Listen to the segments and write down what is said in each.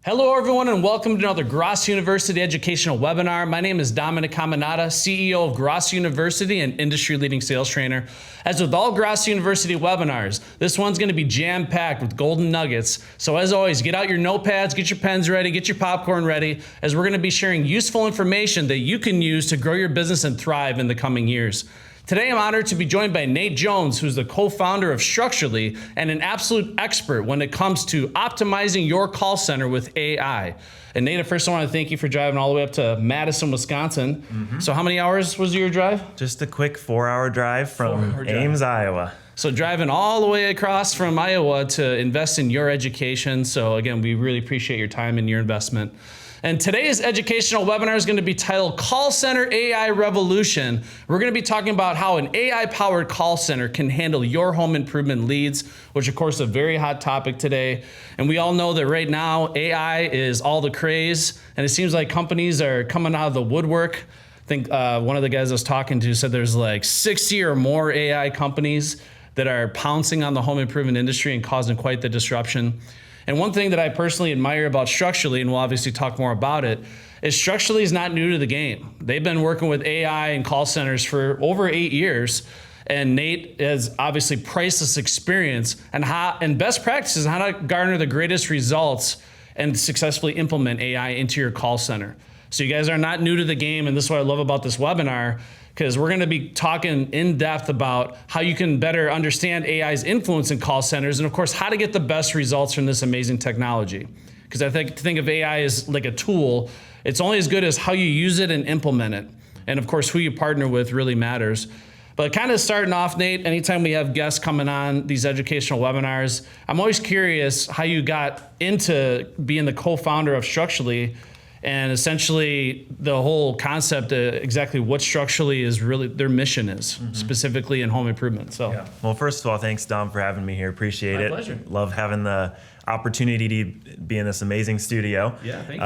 Hello everyone and welcome to another Grosso University Educational Webinar. My name is Dominic, CEO of Grosso University and industry-leading sales trainer. As with all Grosso University webinars, this one's going to be jam-packed with golden nuggets. So as always, get out your notepads, get your pens ready, get your popcorn ready, as we're going to be sharing useful information that you can use to grow your business and thrive in the coming years. Today, I'm honored to be joined by Nate Joens, who's the co-founder of Structurely and an absolute expert when it comes to optimizing your call center with AI. And Nate, first I want to thank you for driving all the way up to Madison, Wisconsin. So how many hours was your drive? Just a quick 4-hour drive from Ames, Iowa. So driving all the way across from Iowa to invest in your education. So again, we really appreciate your time and your investment. And today's educational webinar is going to be titled Call Center AI Revolution. We're going to be talking about how an AI-powered call center can handle your home improvement leads, which of course is a very hot topic today. And we all know that right now AI is all the craze, and it seems like companies are coming out of the woodwork. I think one of the guys I was talking to said there's like 60 or more AI companies that are pouncing on the home improvement industry and causing quite the disruption. And one thing that I personally admire about Structurely, and we'll obviously talk more about it, is Structurely is not new to the game. They've been working with AI and call centers for over 8 years. And Nate has obviously priceless experience and best practices on how to garner the greatest results and successfully implement AI into your call center. So you guys are not new to the game, and this is what I love about this webinar, because we're going to be talking in depth about how you can better understand AI's influence in call centers and of course how to get the best results from this amazing technology. Because I think of AI as like a tool, it's only as good as how you use it and implement it. And of course who you partner with really matters. But kind of starting off, Nate, anytime we have guests coming on these educational webinars, I'm always curious how you got into being the co-founder of Structurely. And essentially the whole concept, exactly what Structurely is really, their mission is, specifically in home improvement. So, yeah. Well, first of all, thanks Dom for having me here. Appreciate it. My pleasure. Love having the opportunity to be in this amazing studio. Yeah, thank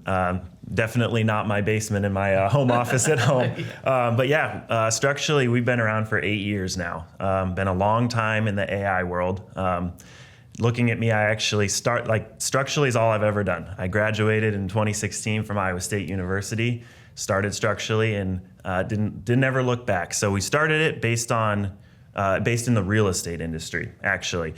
you. Definitely not my basement in my home office at home. But yeah, Structurely, we've been around for 8 years now. Been a long time in the AI world. Looking at me, I actually Structurely is all I've ever done. I graduated in 2016 from Iowa State University, started Structurely, and didn't ever look back. So we started it based in the real estate industry, actually,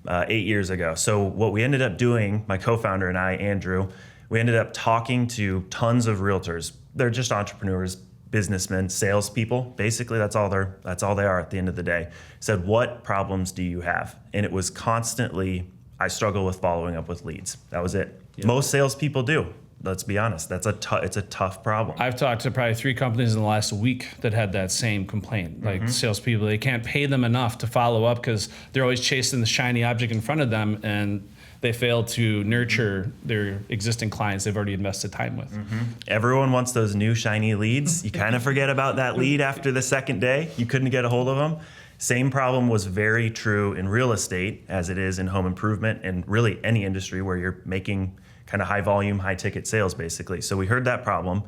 8 years ago. So what we ended up doing, my co-founder and I, Andrew, we ended up talking to tons of realtors. They're just entrepreneurs, businessmen, salespeople. Basically, that's all they are at the end of the day. Said, what problems do you have? And it was constantly, I struggle with following up with leads. That was it. Yep. Most salespeople do. Let's be honest. It's a tough problem. I've talked to probably 3 companies in the last week that had that same complaint. Like salespeople, they can't pay them enough to follow up because they're always chasing the shiny object in front of them, and they fail to nurture their existing clients they've already invested time with. Everyone wants those new shiny leads. You kind of forget about that lead after the second day. You couldn't get a hold of them. Same problem was very true in real estate as it is in home improvement and really any industry where you're making kind of high volume, high ticket sales basically. So we heard that problem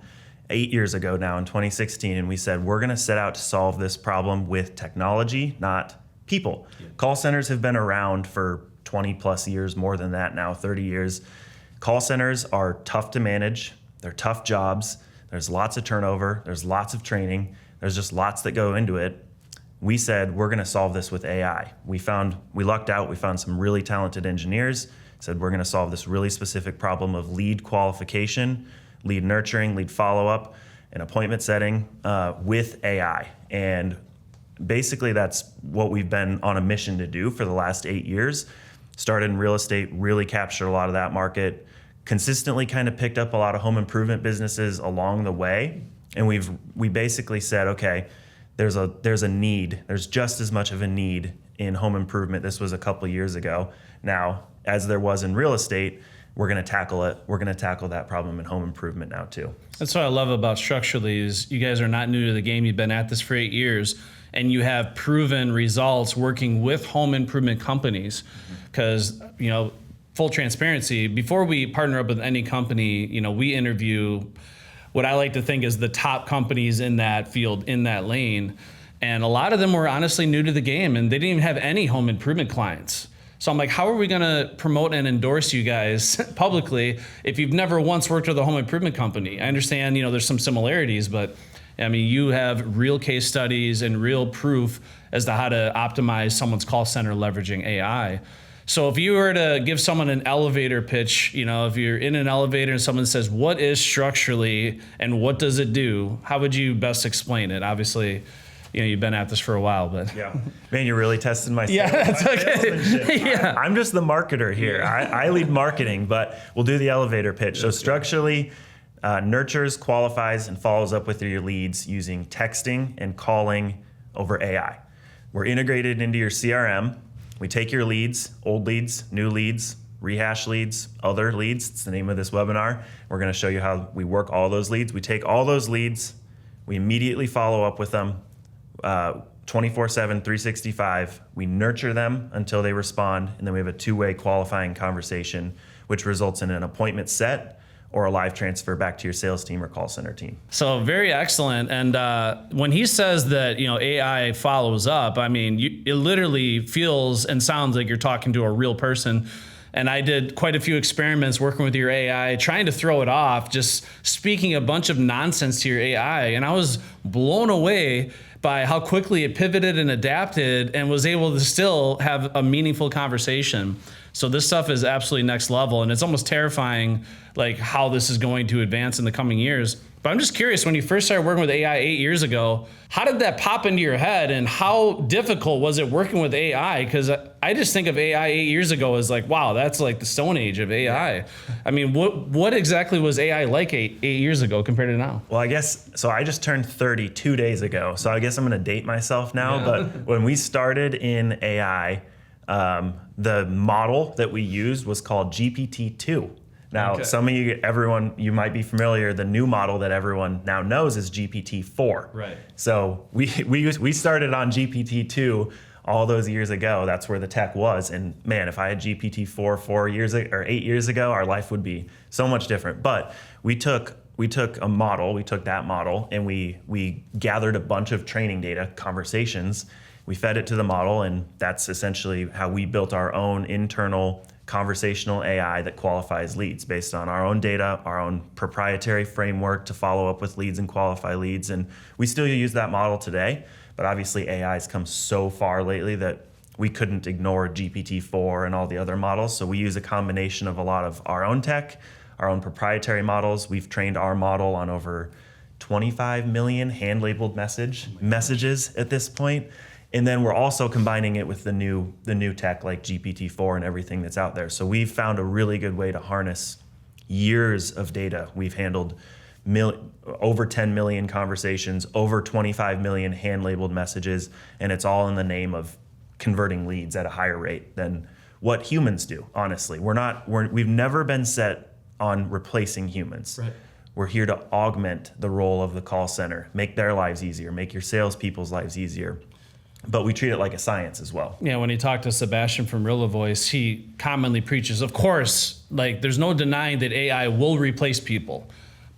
8 years ago now in 2016, and we said, we're going to set out to solve this problem with technology, not people. Call centers have been around for 20 plus years, more than that now, 30 years. Call centers are tough to manage. They're tough jobs. There's lots of turnover. There's lots of training. There's just lots that go into it. We said, we're going to solve this with AI. We lucked out. We found some really talented engineers. Said, we're going to solve this really specific problem of lead qualification, lead nurturing, lead follow-up, and appointment setting with AI. And basically that's what we've been on a mission to do for the last 8 years. Started in real estate, really captured a lot of that market, consistently kind of picked up a lot of home improvement businesses along the way. And we basically said, okay, there's a need. There's just as much of a need in home improvement. This was a couple of years ago. Now, as there was in real estate, we're going to tackle it. We're going to tackle that problem in home improvement now too. That's what I love about Structurely is you guys are not new to the game. You've been at this for 8 years. And you have proven results working with home improvement companies. Because, full transparency, before we partner up with any company, we interview what I like to think is the top companies in that field, in that lane. And a lot of them were honestly new to the game, and they didn't even have any home improvement clients. So I'm like, how are we going to promote and endorse you guys publicly if you've never once worked with a home improvement company? I understand, there's some similarities, but I mean, you have real case studies and real proof as to how to optimize someone's call center leveraging AI. So if you were to give someone an elevator pitch, if you're in an elevator and someone says, what is Structurely and what does it do? How would you best explain it? Obviously, you've been at this for a while, but yeah, man, you're really testing my yeah, that's okay. Yeah, I'm just the marketer here. I lead marketing, but we'll do the elevator pitch. So Structurely nurtures, qualifies, and follows up with your leads using texting and calling over AI. We're integrated into your CRM. We take your leads, old leads, new leads, rehash leads, other leads. It's the name of this webinar. We're going to show you how we work all those leads. We take all those leads, we immediately follow up with them 24/7, 365. We nurture them until they respond, and then we have a two-way qualifying conversation, which results in an appointment set or a live transfer back to your sales team or call center team. So very excellent. And when he says that AI follows up, I mean, it literally feels and sounds like you're talking to a real person. And I did quite a few experiments working with your AI, trying to throw it off, just speaking a bunch of nonsense to your AI. And I was blown away by how quickly it pivoted and adapted and was able to still have a meaningful conversation. So this stuff is absolutely next level, and it's almost terrifying, like how this is going to advance in the coming years. But I'm just curious, when you first started working with AI 8 years ago, how did that pop into your head, and how difficult was it working with AI? Because I just think of AI 8 years ago as like, wow, that's like the Stone Age of AI. I mean, what exactly was AI like eight years ago compared to now? Well, I guess, so I just turned 30 2 days ago, so I guess I'm going to date myself now. Yeah. But when we started in AI, the model that we used was called GPT-2. Now, some of you, everyone, you might be familiar, the new model that everyone now knows is GPT-4. Right. So we started on GPT-2 all those years ago. That's where the tech was. And man, if I had GPT-4 4 years or 8 years ago, our life would be so much different. But we took a model, we took that model, and we gathered a bunch of training data, conversations. We fed it to the model, and that's essentially how we built our own internal conversational AI that qualifies leads based on our own data, our own proprietary framework to follow up with leads and qualify leads. And we still use that model today, but obviously AI has come so far lately that we couldn't ignore GPT-4 and all the other models. So we use a combination of a lot of our own tech, our own proprietary models. We've trained our model on over 25 million hand-labeled messages at this point. And then we're also combining it with the new tech like GPT-4 and everything that's out there. So we've found a really good way to harness years of data. We've handled over 10 million conversations, over 25 million hand-labeled messages, and it's all in the name of converting leads at a higher rate than what humans do, honestly. We've never been set on replacing humans. Right. We're here to augment the role of the call center, make their lives easier, make your salespeople's lives easier. But we treat it like a science as well. Yeah, when you talk to Sebastian from Real Voice, he commonly preaches, of course, like there's no denying that AI will replace people.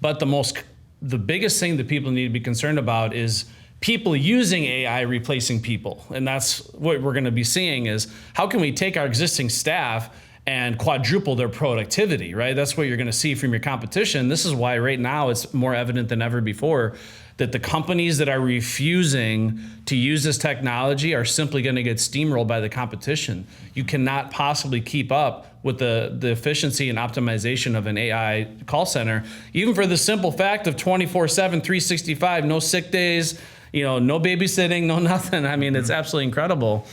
But the biggest thing that people need to be concerned about is people using AI replacing people. And that's what we're going to be seeing is how can we take our existing staff and quadruple their productivity, right? That's what you're going to see from your competition. This is why right now it's more evident than ever before that the companies that are refusing to use this technology are simply going to get steamrolled by the competition. You cannot possibly keep up with the efficiency and optimization of an AI call center, even for the simple fact of 24/7, 365, no sick days, no babysitting, no nothing. I mean, it's absolutely incredible.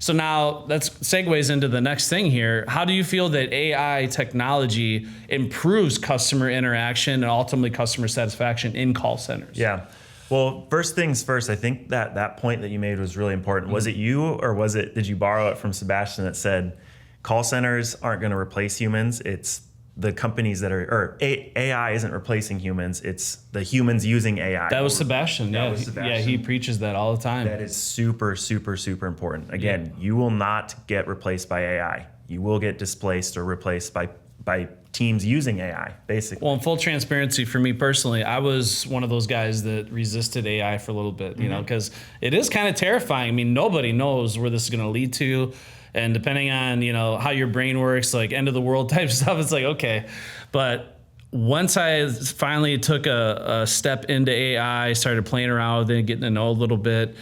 So now that segues into the next thing here. How do you feel that AI technology improves customer interaction and ultimately customer satisfaction in call centers? Yeah. Well, first things first, I think that point that you made was really important. Was it you or did you borrow it from Sebastian that said call centers aren't going to replace humans? It's the companies AI isn't replacing humans. It's the humans using AI. That was Sebastian. Yeah, he preaches that all the time. That is super, super, super important. Again, you will not get replaced by AI. You will get displaced or replaced by teams using AI, basically. Well, in full transparency, for me personally, I was one of those guys that resisted AI for a little bit, because it is kind of terrifying. I mean, nobody knows where this is going to lead to. And depending on, how your brain works, like end of the world type stuff, it's like, okay. But once I finally took a step into AI, started playing around with it, getting to know a little bit,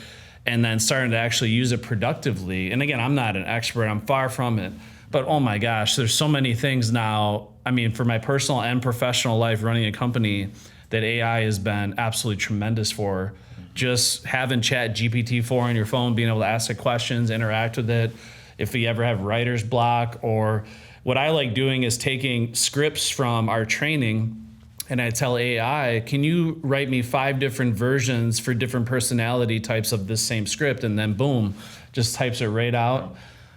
and then starting to actually use it productively. And again, I'm not an expert, I'm far from it. But oh my gosh, there's so many things now. I mean, for my personal and professional life running a company, that AI has been absolutely tremendous for. Just having Chat GPT-4 on your phone, being able to ask it questions, interact with it. If you ever have writer's block, or what I like doing is taking scripts from our training, and I tell AI, can you write me 5 different versions for different personality types of this same script? And then boom, just types it right out.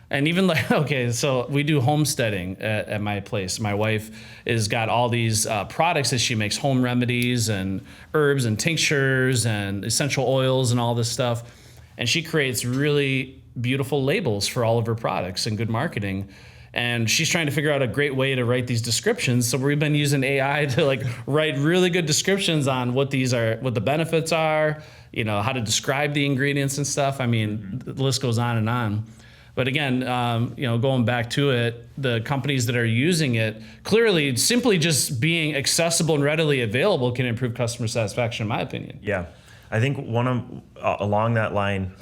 And even like, okay, so we do homesteading at my place. My wife has got all these products that she makes, home remedies and herbs and tinctures and essential oils and all this stuff. And she creates really beautiful labels for all of her products and good marketing. And she's trying to figure out a great way to write these descriptions. So we've been using AI to like write really good descriptions on what these are, what the benefits are, how to describe the ingredients and stuff. I mean, the list goes on and on. But again, going back to it, the companies that are using it, clearly simply just being accessible and readily available can improve customer satisfaction, in my opinion. Yeah. I think along that line,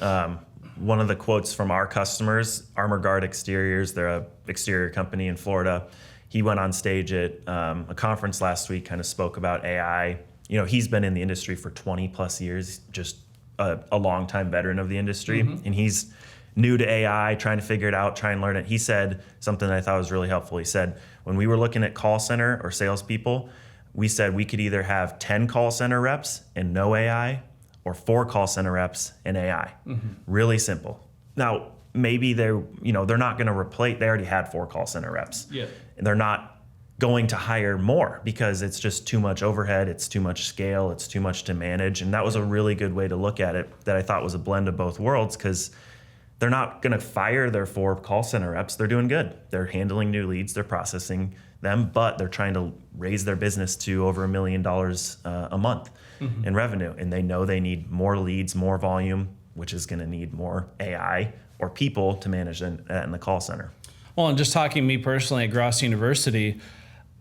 one of the quotes from our customers, Armor Guard Exteriors, they're an exterior company in Florida. He went on stage at a conference last week, kind of spoke about AI. He's been in the industry for 20 plus years, just a long time veteran of the industry. And he's new to AI, trying to figure it out, try and learn it. He said something that I thought was really helpful. He said, when we were looking at call center or salespeople, we said we could either have 10 call center reps and no AI, or 4 call center reps and AI. Really simple. Now, maybe they're not going to replace, they already had 4 call center reps. Yeah. And they're not going to hire more because it's just too much overhead, it's too much scale, it's too much to manage. And that was a really good way to look at it that I thought was a blend of both worlds, because they're not going to fire their 4 call center reps. They're doing good. They're handling new leads. They're processing them, but they're trying to raise their business to over $1 million a month in revenue. And they know they need more leads, more volume, which is going to need more AI or people to manage that in the call center. Well, and just talking to me personally at Grosso University,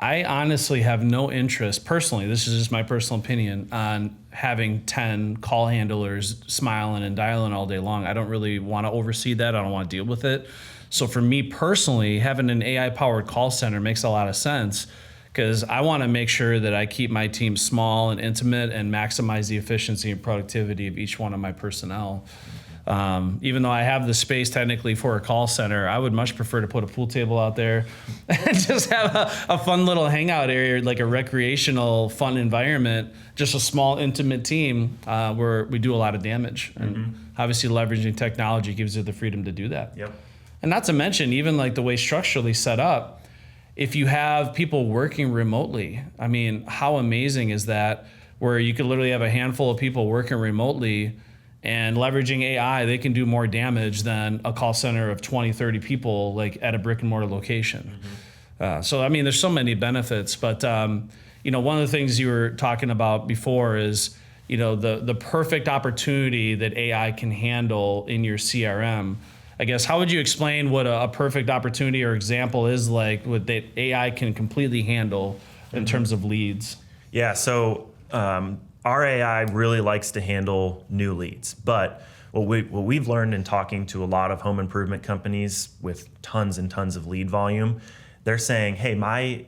I honestly have no interest, personally, this is just my personal opinion, on having 10 call handlers smiling and dialing all day long. I don't really want to oversee that. I don't want to deal with it. So for me personally, having an AI-powered call center makes a lot of sense, because I want to make sure that I keep my team small and intimate and maximize the efficiency and productivity of each one of my personnel. Even though I have the space technically for a call center, I would much prefer to put a pool table out there and just have a fun little hangout area, like a recreational fun environment, just a small intimate team where we do a lot of damage. And obviously leveraging technology gives you the freedom to do that. Yep. And not to mention, even like the way Structurally set up, if you have people working remotely, I mean, how amazing is that, where you could literally have a handful of people working remotely and leveraging AI, they can do more damage than a call center of 20, 30 people like at a brick and mortar location. So, I mean, there's so many benefits, but one of the things you were talking about before is, the perfect opportunity that AI can handle in your CRM. I guess, how would you explain what a perfect opportunity or example is, like what that AI can completely handle in terms of leads? Yeah, so our AI really likes to handle new leads, but what we've learned in talking to a lot of home improvement companies with tons and tons of lead volume, they're saying, hey, my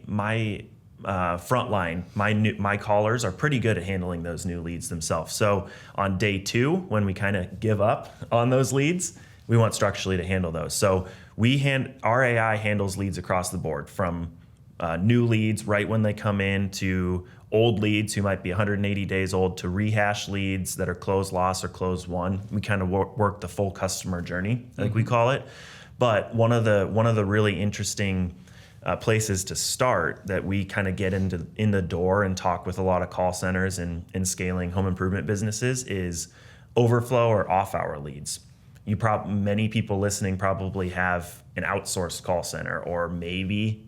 frontline, my callers are pretty good at handling those new leads themselves. So on day 2, when we kind of give up on those leads, we want Structurally to handle those. So our AI handles leads across the board, from new leads right when they come in, to old leads who might be 180 days old, to rehash leads that are closed loss or closed won. We kind of work the full customer journey, like we call it. But one of the really interesting places to start that we kind of get in the door and talk with a lot of call centers and scaling home improvement businesses is overflow or off-hour leads. Many people listening probably have an outsourced call center, or maybe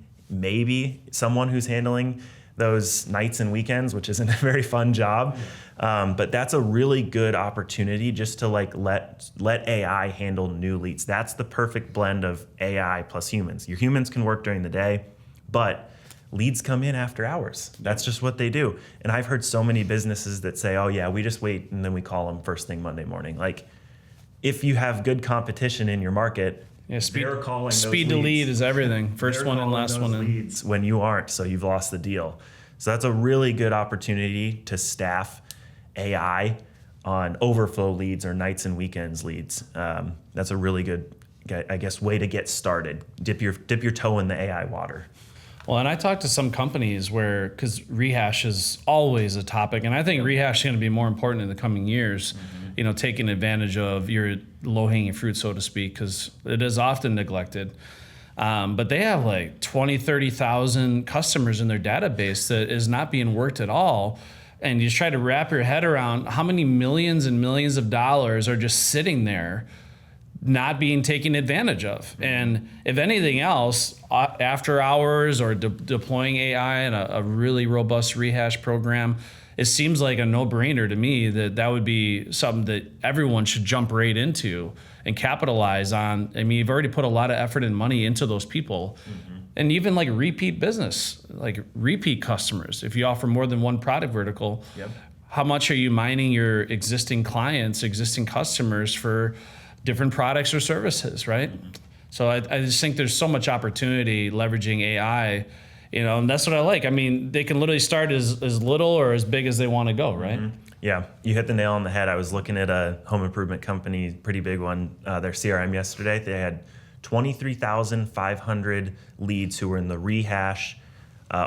someone who's handling those nights and weekends, which isn't a very fun job. But that's a really good opportunity just to like let AI handle new leads. That's the perfect blend of AI plus humans. Your humans can work during the day, but leads come in after hours. That's just what they do. And I've heard so many businesses that say, oh yeah, we just wait and then we call them first thing Monday morning. Like, if you have good competition in your market, they're calling those speed to leads. lead is everything. First one and last one in. Leads when you aren't, so you've lost the deal. So that's a really good opportunity to staff AI on overflow leads or nights and weekends leads. That's a really good, I guess, way to get started. Dip your toe in the AI water. Well, and I talked to some companies where, because rehash is always a topic, and I think rehash is going to be more important in the coming years, you know, taking advantage of your low-hanging fruit, so to speak, because it is often neglected. But they have like 20, 30,000 customers in their database that is not being worked at all. And you just try to wrap your head around how many millions and millions of dollars are just sitting there not being taken advantage of. And if anything else, after hours or deploying AI in a really robust rehash program, it seems like a no-brainer to me that would be something that everyone should jump right into and capitalize on. I mean, you've already put a lot of effort and money into those people. And even like repeat business, like repeat customers. If you offer more than one product vertical, how much are you mining your existing clients, existing customers for different products or services, right? So I just think there's so much opportunity leveraging AI, you know, and that's what I like. I mean, they can literally start as little or as big as they want to go, right? Yeah, you hit the nail on the head. I was looking at a home improvement company, pretty big one, their CRM yesterday. They had 23,500 leads who were in the rehash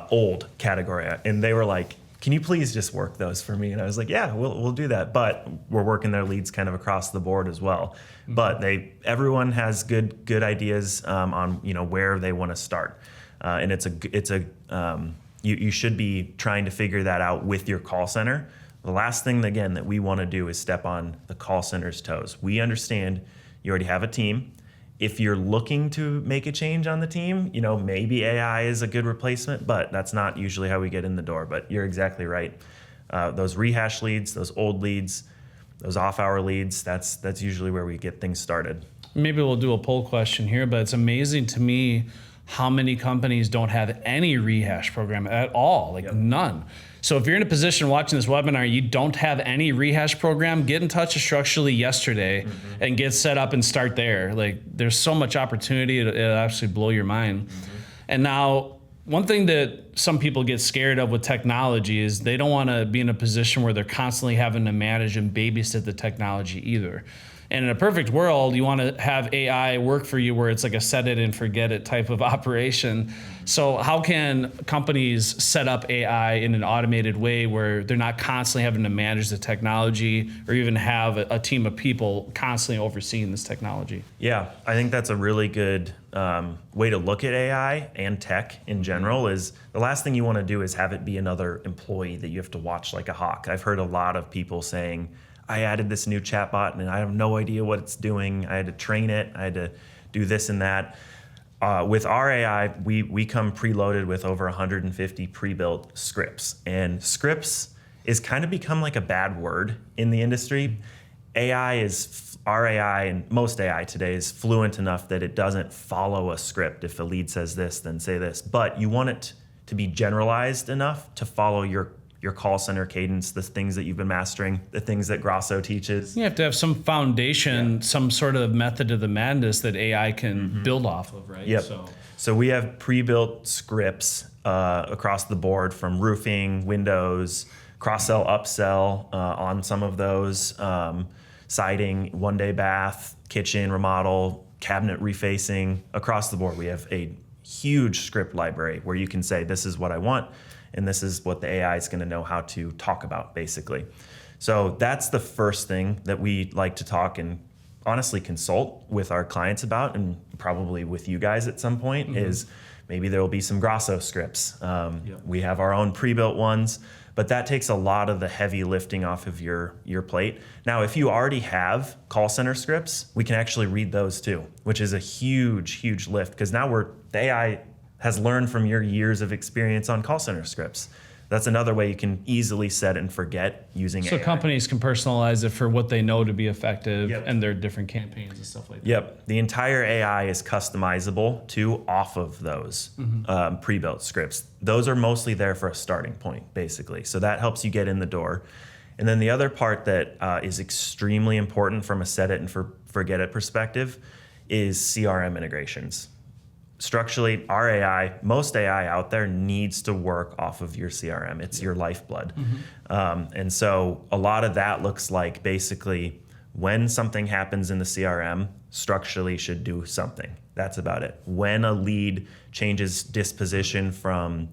old category. And they were like, can you please just work those for me? And I was like, yeah, we'll do that. But we're working their leads kind of across the board as well. But everyone has good ideas on, you know, where they want to start. And you should be trying to figure that out with your call center. The last thing, again, that we want to do is step on the call center's toes. We understand you already have a team. If you're looking to make a change on the team, you know, maybe AI is a good replacement, but that's not usually how we get in the door. But you're exactly right. Those rehash leads, those old leads, those off-hour leads, that's usually where we get things started. Maybe we'll do a poll question here, but it's amazing to me how many companies don't have any rehash program at all, like none. So if you're in a position watching this webinar, you don't have any rehash program, get in touch with Structurely yesterday and get set up and start there. Like, there's so much opportunity, it'll actually blow your mind. And now, one thing that some people get scared of with technology is they don't want to be in a position where they're constantly having to manage and babysit the technology either. And in a perfect world, you want to have AI work for you where it's like a set it and forget it type of operation. So how can companies set up AI in an automated way where they're not constantly having to manage the technology or even have a team of people constantly overseeing this technology? Yeah, I think that's a really good way to look at AI and tech in general. Is the last thing you want to do is have it be another employee that you have to watch like a hawk. I've heard a lot of people saying, I added this new chatbot and I have no idea what it's doing. I had to train it. I had to do this and that. With our AI, we come preloaded with over 150 pre-built scripts. And scripts is kind of become like a bad word in the industry. Our AI and most AI today is fluent enough that it doesn't follow a script. If a lead says this, then say this. But you want it to be generalized enough to follow your call center cadence, the things that you've been mastering, the things that Grosso teaches. You have to have some foundation, some sort of method of the madness that AI can build off of, right? Yep. So we have pre-built scripts across the board from roofing, windows, cross-sell, upsell on some of those, siding, one-day bath, kitchen remodel, cabinet refacing, across the board. We have a huge script library where you can say, this is what I want, and this is what the AI is going to know how to talk about, basically. So that's the first thing that we like to talk and honestly consult with our clients about, and probably with you guys at some point, is maybe there will be some Grosso scripts. We have our own pre-built ones, but that takes a lot of the heavy lifting off of your plate. Now, if you already have call center scripts, we can actually read those too, which is a huge, huge lift, because now the AI has learned from your years of experience on call center scripts. That's another way you can easily set and forget using AI. So companies can personalize it for what they know to be effective Yep. and their different campaigns and stuff like that. Yep. The entire AI is customizable to off of those pre-built scripts. Those are mostly there for a starting point, basically. So that helps you get in the door. And then the other part that is extremely important from a set it and forget it perspective is CRM integrations. Structurally, our AI, most AI out there needs to work off of your CRM. It's your lifeblood. And so a lot of that looks like basically when something happens in the CRM, Structurally should do something. That's about it. When a lead changes disposition from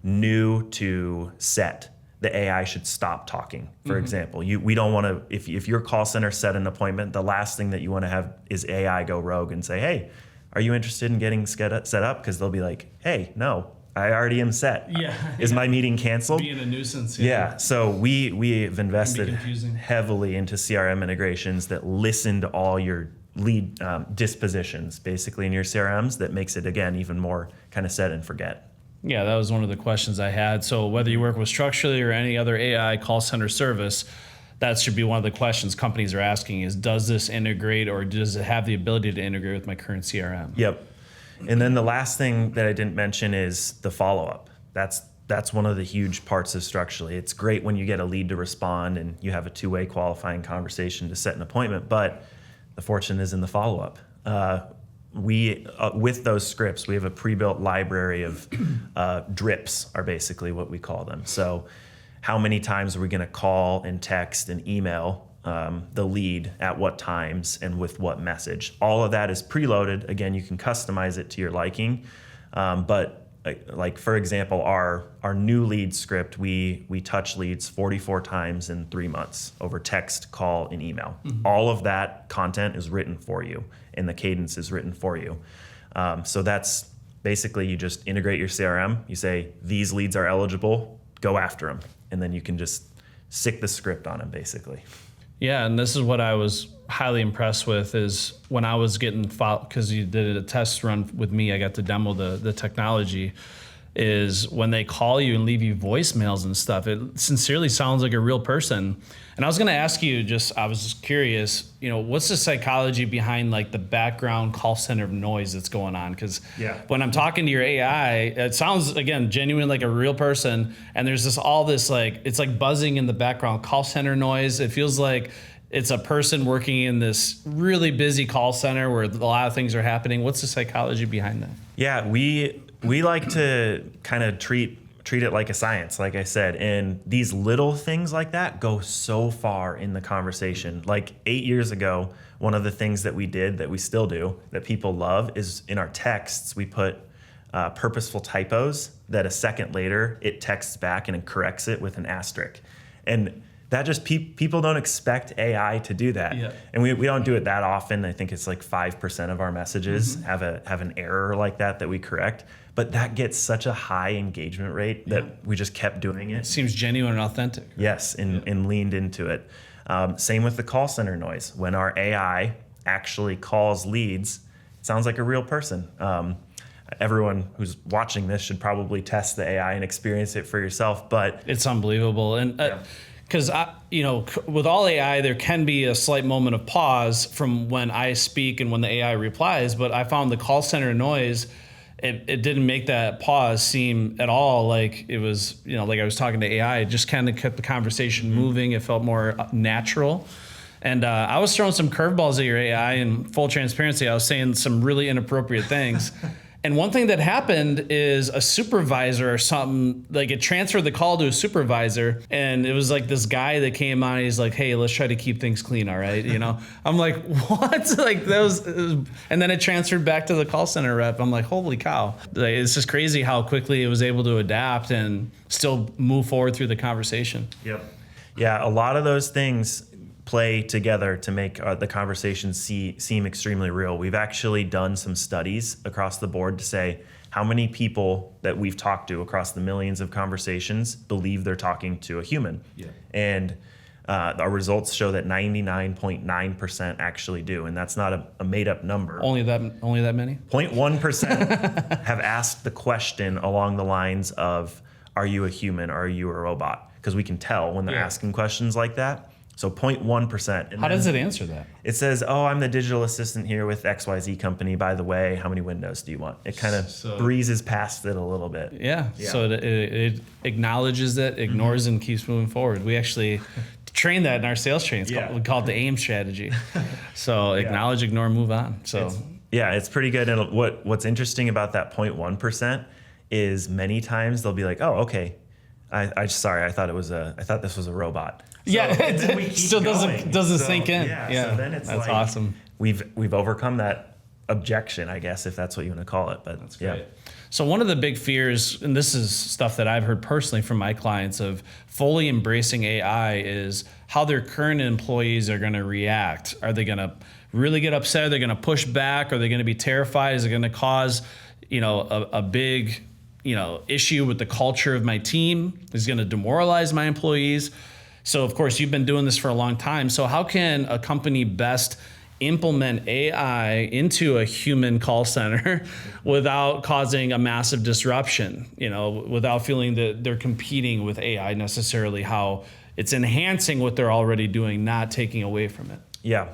new to set, the AI should stop talking. For example, we don't want to, if your call center set an appointment, the last thing that you want to have is AI go rogue and say, hey, are you interested in getting set up? Because they'll be like, hey, no, I already am set. Yeah. Is my meeting canceled? Being a nuisance. Yeah. So we have invested confusing. heavily into CRM integrations that listen to all your lead dispositions, basically in your CRMs. That makes it, again, even more kind of set and forget. Yeah, that was one of the questions I had. So whether you work with Structurally or any other AI call center service, that should be one of the questions companies are asking is, does this integrate or does it have the ability to integrate with my current CRM? Yep. And then the last thing that I didn't mention is the follow-up. That's one of the huge parts of Structurally. It's great when you get a lead to respond and you have a two-way qualifying conversation to set an appointment, but the fortune is in the follow-up. With those scripts, we have a pre-built library of drips are basically what we call them. So how many times are we going to call and text and email the lead at what times and with what message? All of that is preloaded. Again, you can customize it to your liking. But like, for example, our new lead script, we touch leads 44 times in 3 months over text, call, and email. All of that content is written for you and the cadence is written for you. So that's basically, you just integrate your CRM. You say, these leads are eligible, go after them. And then you can just stick the script on them, basically. Yeah, and this is what I was highly impressed with is when I was getting, because you did a test run with me, I got to demo the technology, is when they call you and leave you voicemails and stuff, it sincerely sounds like a real person. And I was gonna ask you, I was just curious, what's the psychology behind like the background call center noise that's going on? Because when I'm talking to your AI, it sounds, again, genuine like a real person. And there's it's like buzzing in the background call center noise. It feels like it's a person working in this really busy call center where a lot of things are happening. What's the psychology behind that? Yeah, we like to kind of treat it like a science, like I said, and these little things like that go so far in the conversation. Like 8 years ago, one of the things that we did that we still do that people love is in our texts, we put purposeful typos that a second later it texts back and it corrects it with an asterisk. And that just people don't expect AI to do that. Yeah. And we don't do it that often. I think it's like 5% of our messages have an error like that we correct. But that gets such a high engagement rate that we just kept doing it. It seems genuine and authentic. Right? Yes, and leaned into it. Same with the call center noise. When our AI actually calls leads, it sounds like a real person. Everyone who's watching this should probably test the AI and experience it for yourself. But it's unbelievable. And because with all AI, there can be a slight moment of pause from when I speak and when the AI replies. But I found the call center noise, it didn't make that pause seem at all like it was, like I was talking to AI. It just kind of kept the conversation moving. It felt more natural. And I was throwing some curveballs at your AI, in full transparency. I was saying some really inappropriate things. And one thing that happened is a supervisor or something, like it transferred the call to a supervisor, and it was like this guy that came on, he's like, hey, let's try to keep things clean, all right? I'm like, what? Like and then it transferred back to the call center rep. I'm like, holy cow. Like, it's just crazy how quickly it was able to adapt and still move forward through the conversation. Yep. Yeah, a lot of those things play together to make the conversation seem extremely real. We've actually done some studies across the board to say how many people that we've talked to across the millions of conversations believe they're talking to a human. Yeah. And Our results show that 99.9% actually do, and that's not a made-up number. Only that many? 0.1% have asked the question along the lines of, are you a human or are you a robot? Because we can tell when they're asking questions like that. So 0.1%. How does it answer that? It says, oh, I'm the digital assistant here with XYZ company. By the way, how many windows do you want? It kind of breezes past it a little bit. Yeah. So it acknowledges it, ignores, and keeps moving forward. We actually train that in our sales training. We call it the AIM strategy. So acknowledge, ignore, move on. So it's pretty good. And what's interesting about that 0.1% is many times they'll be like, oh, okay. I thought this was a robot. So, it still doesn't sink in. So then it's that's like, awesome. We've overcome that objection, I guess, if that's what you want to call it. But that's great. So one of the big fears, and this is stuff that I've heard personally from my clients of fully embracing AI, is how their current employees are going to react. Are they going to really get upset? Are they going to push back? Are they going to be terrified? Is it going to cause, a big, issue with the culture of my team? Is it going to demoralize my employees? So of course, you've been doing this for a long time. So how can a company best implement AI into a human call center without causing a massive disruption, without feeling that they're competing with AI necessarily, how it's enhancing what they're already doing, not taking away from it? Yeah.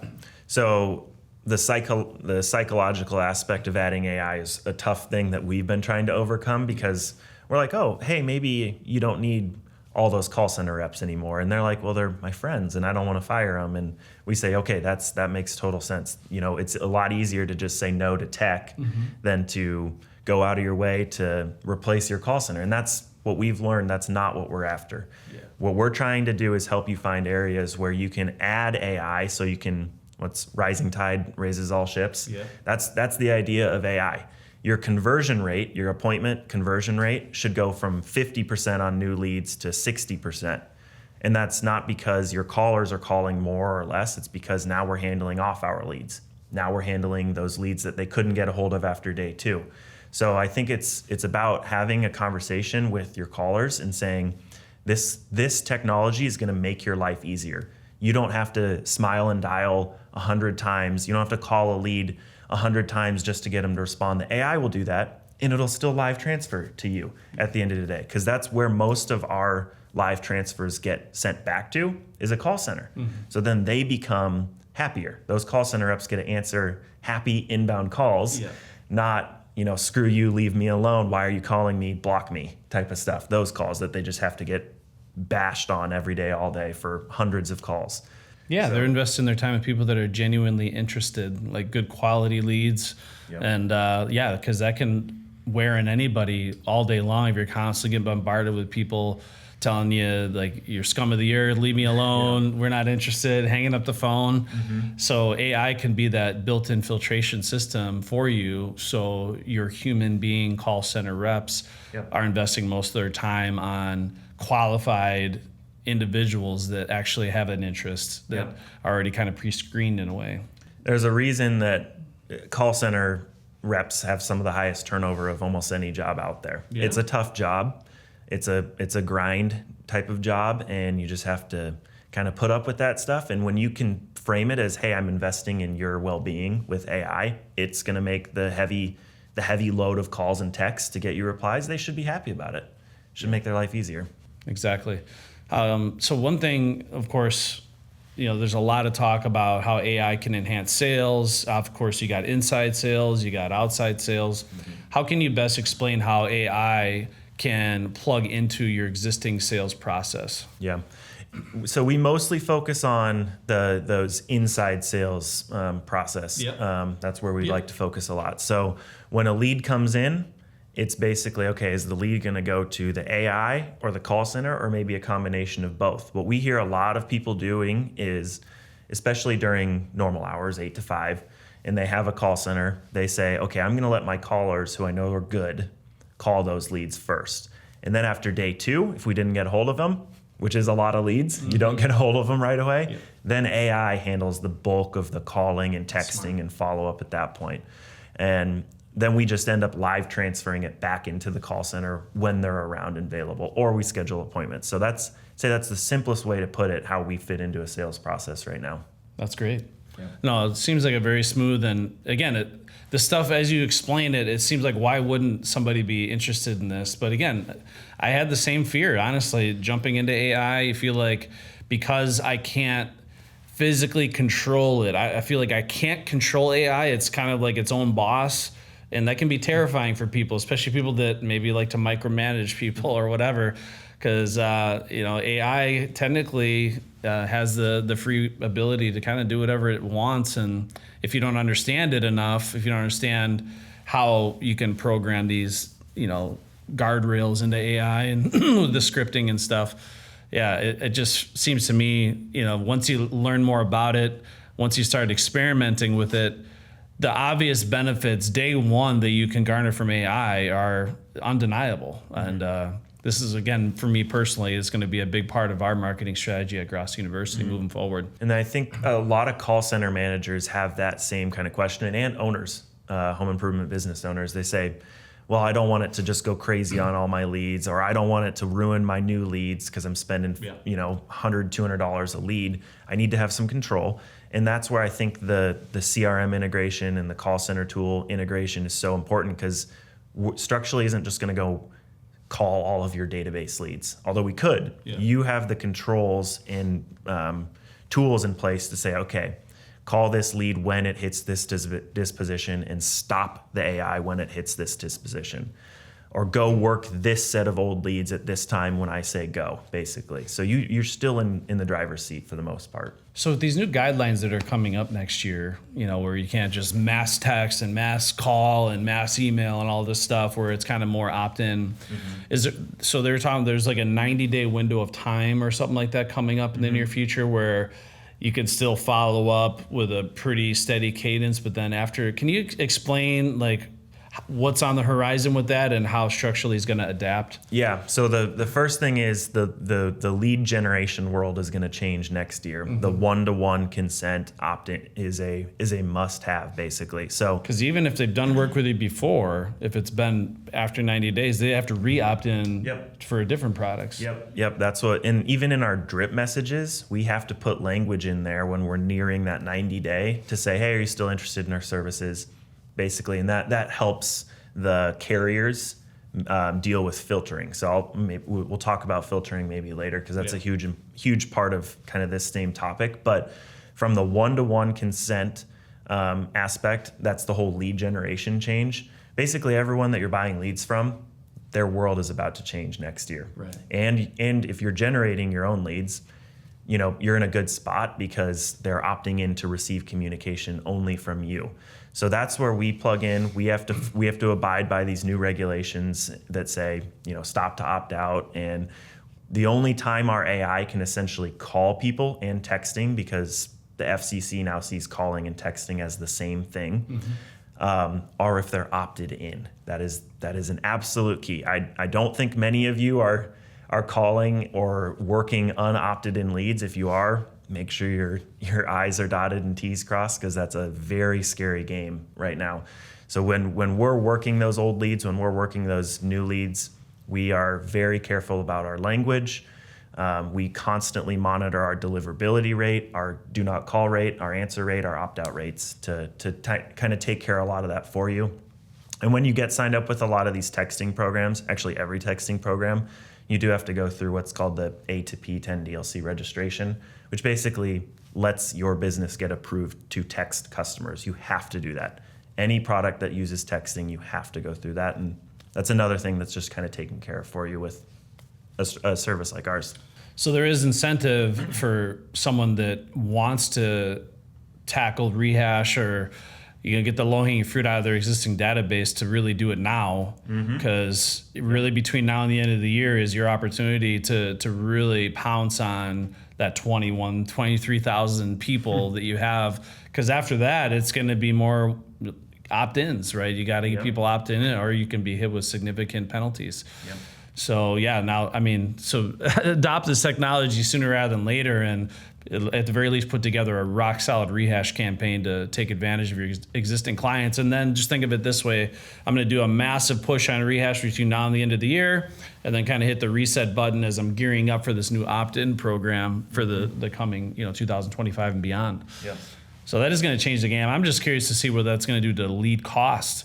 So the psychological aspect of adding AI is a tough thing that we've been trying to overcome, because we're like, oh, hey, maybe you don't need all those call center reps anymore. And they're like, well, they're my friends and I don't want to fire them. And we say, okay, that makes total sense. It's a lot easier to just say no to tech than to go out of your way to replace your call center. And that's what we've learned. That's not what we're after. Yeah. What we're trying to do is help you find areas where you can add AI so you can, what's rising tide raises all ships. Yeah. That's the idea of AI. Your conversion rate, your appointment conversion rate, should go from 50% on new leads to 60%. And that's not because your callers are calling more or less. It's because now we're handling off-hour leads. Now we're handling those leads that they couldn't get a hold of after day 2. So I think it's about having a conversation with your callers and saying, this technology is going to make your life easier. You don't have to smile and dial 100 times. You don't have to call a lead 100 times just to get them to respond. The AI will do that, and it'll still live transfer to you at the end of the day, because that's where most of our live transfers get sent back to, is a call center. So then they become happier. Those call center reps get to answer happy inbound calls, not, screw you, leave me alone, why are you calling me, block me type of stuff. Those calls that they just have to get bashed on every day, all day for hundreds of calls. Yeah, they're investing their time in people that are genuinely interested, like good quality leads. Yep. And because that can wear in anybody all day long if you're constantly getting bombarded with people telling you, like, you're scum of the earth, leave me alone, we're not interested, hanging up the phone. So AI can be that built-in filtration system for you, so your human being call center reps are investing most of their time on qualified individuals that actually have an interest that are already kind of pre-screened in a way. There's a reason that call center reps have some of the highest turnover of almost any job out there. It's a tough job. It's a grind type of job, and you just have to kind of put up with that stuff. And when you can frame it as, hey, I'm investing in your well-being with AI, it's going to make the heavy load of calls and texts to get you replies. They should be happy about it. It should make their life easier. Exactly. So one thing, of course, there's a lot of talk about how AI can enhance sales. Of course, you got inside sales, you got outside sales. How can you best explain how AI can plug into your existing sales process? Yeah. So we mostly focus on those inside sales process. That's where we like to focus a lot. So when a lead comes in, it's basically, okay, is the lead going to go to the AI or the call center, or maybe a combination of both? What we hear a lot of people doing is, especially during normal hours, 8 to 5, and they have a call center, they say, okay, I'm going to let my callers who I know are good call those leads first. And then after day 2, if we didn't get a hold of them, which is a lot of leads, you don't get a hold of them right away, then AI handles the bulk of the calling and texting and follow up at that point. And then we just end up live transferring it back into the call center when they're around and available, or we schedule appointments. So that's the simplest way to put it, how we fit into a sales process right now. That's great. Yeah. No, it seems like a very smooth, and again, the stuff as you explain it, it seems like why wouldn't somebody be interested in this? But again, I had the same fear, honestly, jumping into AI. I feel like because I can't physically control it, I feel like I can't control AI. It's kind of like its own boss, and that can be terrifying for people, especially people that maybe like to micromanage people or whatever. Because AI technically has the free ability to kind of do whatever it wants, and if you don't understand it enough, if you don't understand how you can program these, guardrails into AI and the scripting and stuff, it just seems to me, once you learn more about it, once you start experimenting with it, the obvious benefits day one that you can garner from AI are undeniable, and this is, again, for me personally, is going to be a big part of our marketing strategy at Grosso University moving forward. And I think a lot of call center managers have that same kind of question, and owners, home improvement business owners. They say, well, I don't want it to just go crazy on all my leads, or I don't want it to ruin my new leads because I'm spending, $100, $200 a lead. I need to have some control. And that's where I think the CRM integration and the call center tool integration is so important, because Structurely isn't just going to go call all of your database leads, although we could. Yeah. You have the controls and tools in place to say, okay, call this lead when it hits this disposition and stop the AI when it hits this disposition. Or go work this set of old leads at this time when I say go, basically. So you're still in the driver's seat for the most part. So with these new guidelines that are coming up next year, where you can't just mass text and mass call and mass email and all this stuff, where it's kind of more opt-in, so they're talking there's like a 90-day window of time or something like that coming up in the near future where you can still follow up with a pretty steady cadence, but then after, can you explain what's on the horizon with that and how Structurally is going to adapt? Yeah. So the first thing is the lead generation world is going to change next year. The one-to-one consent opt-in is a must-have, basically. So because even if they've done work with you before, if it's been after 90 days, they have to re-opt in for different products. Yep. That's what. And even in our drip messages, we have to put language in there when we're nearing that 90-day to say, hey, are you still interested in our services? Basically, and that helps the carriers deal with filtering. So we'll talk about filtering maybe later, because that's a huge part of kind of this same topic. But from the one-to-one consent aspect, that's the whole lead generation change. Basically, everyone that you're buying leads from, their world is about to change next year. Right. And if you're generating your own leads, you're in a good spot because they're opting in to receive communication only from you. So that's where we plug in. We have to abide by these new regulations that say, stop to opt out. And the only time our AI can essentially call people and texting, because the FCC now sees calling and texting as the same thing, are if they're opted in. That is an absolute key. I don't think many of you are calling or working unopted in leads. If you are, make sure your I's are dotted and T's crossed, because that's a very scary game right now. So when we're working those old leads, when we're working those new leads, we are very careful about our language. We constantly monitor our deliverability rate, our do not call rate, our answer rate, our opt-out rates to kind of take care of a lot of that for you. And when you get signed up with a lot of these texting programs, actually every texting program, you do have to go through what's called the A to P10 DLC registration, which basically lets your business get approved to text customers. You have to do that. Any product that uses texting, you have to go through that. And that's another thing that's just kind of taken care of for you with a service like ours. So there is incentive for someone that wants to tackle rehash, or get the low-hanging fruit out of their existing database, to really do it now, because really between now and the end of the year is your opportunity to really pounce on that 23,000 people that you have, because after that it's going to be more opt-ins, right? You got to get people opt-in, or you can be hit with significant penalties. So now, so adopt this technology sooner rather than later. And at the very least put together a rock solid rehash campaign to take advantage of your existing clients. And then just think of it this way: I'm going to do a massive push on rehash between now and the end of the year, and then kind of hit the reset button as I'm gearing up for this new opt-in program for the coming 2025 and beyond. Yeah. So that is going to change the game. I'm just curious to see what that's going to do to lead cost.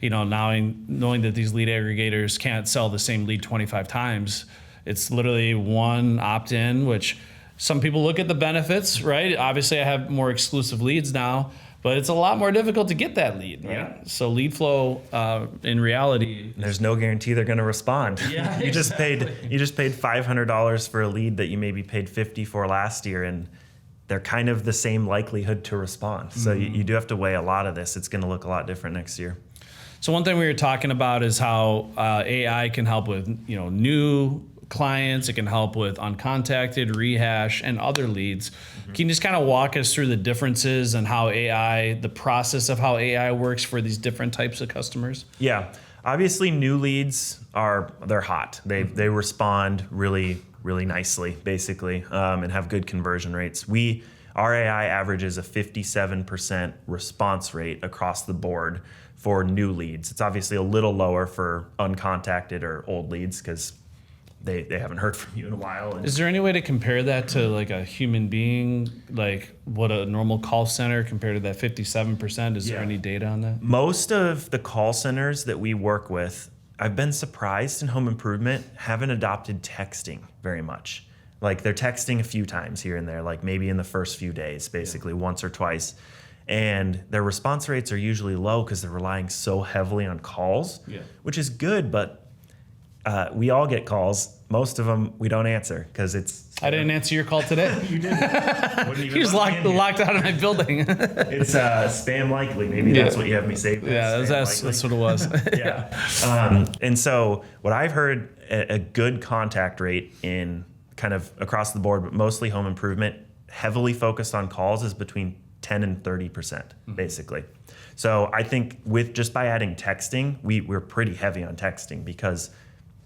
Knowing that these lead aggregators can't sell the same lead 25 times, it's literally one opt-in, which some people look at the benefits, right? Obviously, I have more exclusive leads now, but it's a lot more difficult to get that lead, right? Yeah. So lead flow, in reality, There's no guarantee they're going to respond. Yeah, you just paid $500 for a lead that you maybe paid $50 for last year, and they're kind of the same likelihood to respond. So you do have to weigh a lot of this. It's going to look a lot different next year. So one thing we were talking about is how AI can help with new clients. It can help with uncontacted, rehash, and other leads. Can you just kind of walk us through the differences and how the process of how AI works for these different types of customers? Yeah, obviously new leads they're hot. They respond really nicely, basically, and have good conversion rates. Our AI averages a 57% response rate across the board for new leads. It's obviously a little lower for uncontacted or old leads because they haven't heard from you in a while. Is there any way to compare that to like a human being, like what a normal call center compared to that 57%? Is there any data on that? Most of the call centers that we work with, I've been surprised in home improvement, haven't adopted texting very much. Like they're texting a few times here and there, like maybe in the first few days, basically once or twice. And their response rates are usually low because they're relying so heavily on calls, which is good, but we all get calls. Most of them we don't answer because it's... I didn't answer your call today. You didn't. He was locked out of my building. It's spam likely. Maybe that's what you have me saved. Yeah, that's what it was. Yeah. And so what I've heard, a good contact rate in kind of across the board, but mostly home improvement, heavily focused on calls, is between 10 and 30%, basically. So I think just by adding texting, we're pretty heavy on texting because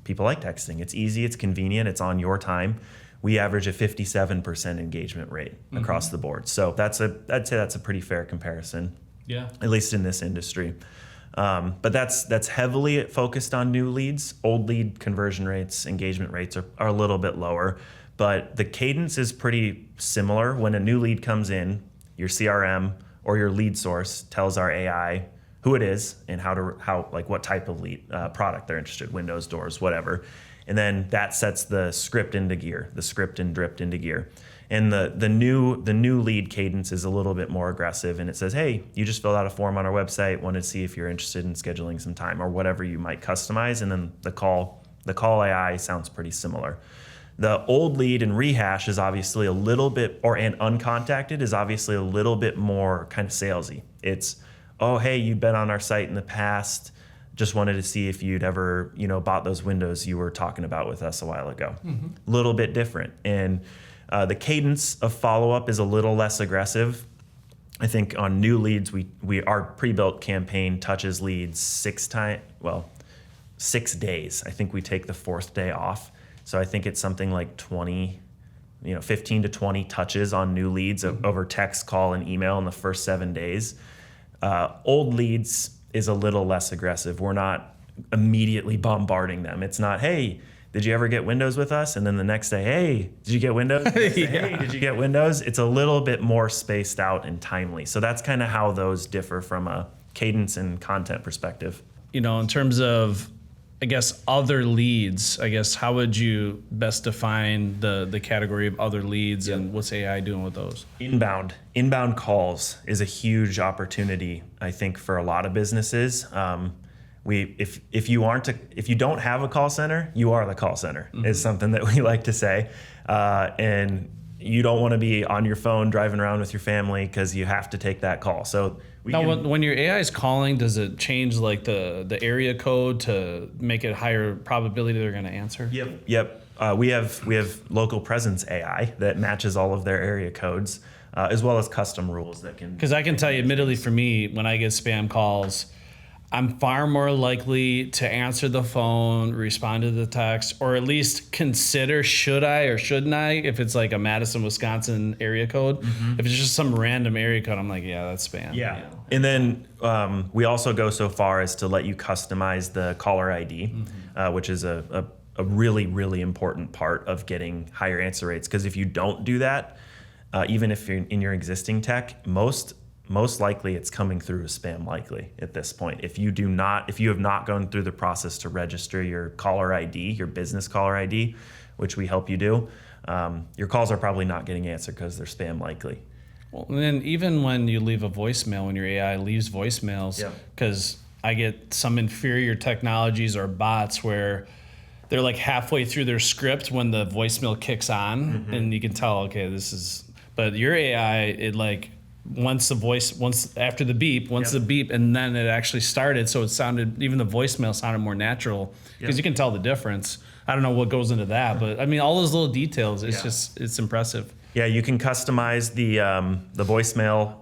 people like texting. It's easy, it's convenient, it's on your time. We average a 57% engagement rate across the board. So I'd say that's a pretty fair comparison. Yeah. At least in this industry. But that's heavily focused on new leads. Old lead conversion rates, engagement rates are a little bit lower, but the cadence is pretty similar. When a new lead comes in, your CRM or your lead source tells our AI who it is and what type of lead product they're interested, windows, doors, whatever. And then that sets the script into gear, the script and dripped into gear. And the new lead cadence is a little bit more aggressive, and it says, hey, you just filled out a form on our website, wanted to see if you're interested in scheduling some time, or whatever you might customize. And then the call AI sounds pretty similar. The old lead and rehash is obviously a little bit, and uncontacted is obviously a little bit more kind of salesy. It's, oh, hey, you've been on our site in the past. Just wanted to see if you'd ever, bought those windows you were talking about with us a while ago. A little bit different. And the cadence of follow-up is a little less aggressive. I think on new leads, our pre-built campaign touches leads 6 days. I think we take the 4th day off. So I think it's something like 15 to 20 touches on new leads over text, call, and email in the first 7 days. Old leads is a little less aggressive. We're not immediately bombarding them. It's not, hey, did you ever get Windows with us? And then the next day, hey, did you get Windows? Hey, did you get Windows? It's a little bit more spaced out and timely. So that's kind of how those differ from a cadence and content perspective. In terms of, I guess, other leads, how would you best define the category of other leads and what's AI doing with those? Inbound calls is a huge opportunity, I think, for a lot of businesses. If you don't have a call center, you are the call center, is something that we like to say. And you don't want to be on your phone driving around with your family because you have to take that call. So when your AI is calling, does it change like the area code to make it higher probability they're going to answer? Yep. We have local presence AI that matches all of their area codes, as well as custom rules that can. Because I can tell you, admittedly, for me, when I get spam calls, I'm far more likely to answer the phone, respond to the text, or at least consider should I or shouldn't I, if it's like a Madison, Wisconsin area code. If it's just some random area code, I'm like, yeah, that's spam. Yeah. You know? And then we also go so far as to let you customize the caller ID, which is a really, really important part of getting higher answer rates. Because if you don't do that, even if you're in your existing tech, most likely it's coming through as spam likely at this point. If you have not gone through the process to register your caller ID, your business caller ID, which we help you do, your calls are probably not getting answered because they're spam likely. Well, and then even when you leave a voicemail, when your AI leaves voicemails, because I get some inferior technologies or bots where they're like halfway through their script when the voicemail kicks on, and you can tell, okay, but your AI, it like, once after the beep, the beep, and then it actually started. So it sounded, even the voicemail sounded more natural because you can tell the difference. I don't know what goes into that, but I mean, all those little details, it's impressive. Yeah, you can customize the voicemail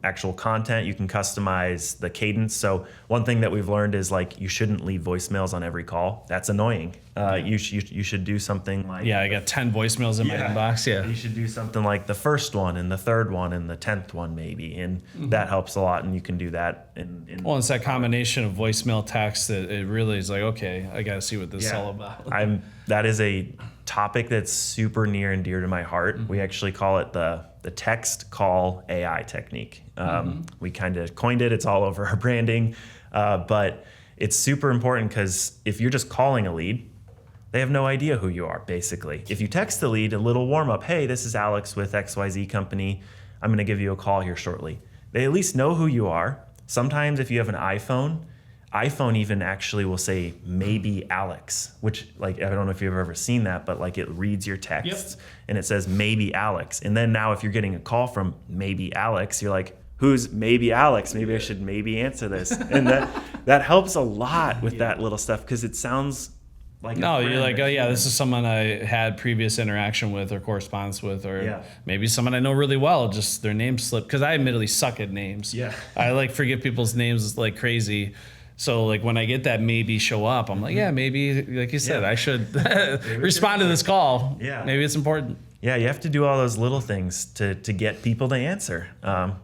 actual content. You can customize the cadence. So one thing that we've learned is like you shouldn't leave voicemails on every call. That's annoying. You should do something like I got 10 voicemails in my inbox. Yeah, you should do something like the first one and the third one and the 10th one maybe, and that helps a lot. And you can do that. Well, it's that combination of voicemail text that it really is like, okay, I got to see what this is all about. That is a topic that's super near and dear to my heart. We actually call it the text call AI technique. We kind of coined it. It's all over our branding, but it's super important because if you're just calling a lead, they have no idea who you are, basically. If you text the lead, a little warm up, hey, this is Alex with XYZ company. I'm going to give you a call here shortly. They at least know who you are. Sometimes if you have an iPhone even actually will say maybe Alex, which like, I don't know if you've ever seen that, but like it reads your texts and it says maybe Alex. And then now if you're getting a call from maybe Alex, you're like, who's maybe Alex? Maybe I should maybe answer this. And that helps a lot with that little stuff because it sounds like you're like, oh yeah, this is someone I had previous interaction with or correspondence with, or maybe someone I know really well, just their name slipped. Because I admittedly suck at names. I like forget people's names like crazy. So like when I get that maybe show up, I'm like, yeah, maybe, like you said, I should respond to this call. Maybe it's important. Yeah, you have to do all those little things to get people to answer.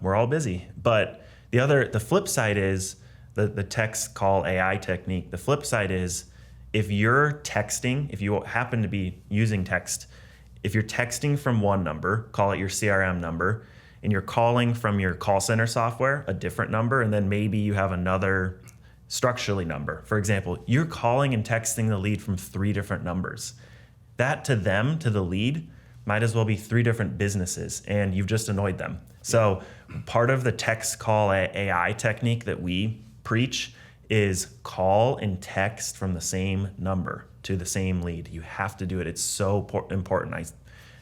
We're all busy. But the flip side is the text call AI technique. The flip side is if you're texting, if you happen to be using text, if you're texting from one number, call it your CRM number, and you're calling from your call center software, a different number, and then maybe you have another Structurely number. For example, you're calling and texting the lead from 3 different numbers. That to them, to the lead, might as well be 3 different businesses, and you've just annoyed them. So part of the text call AI technique that we preach is call and text from the same number to the same lead. You have to do it. It's so important.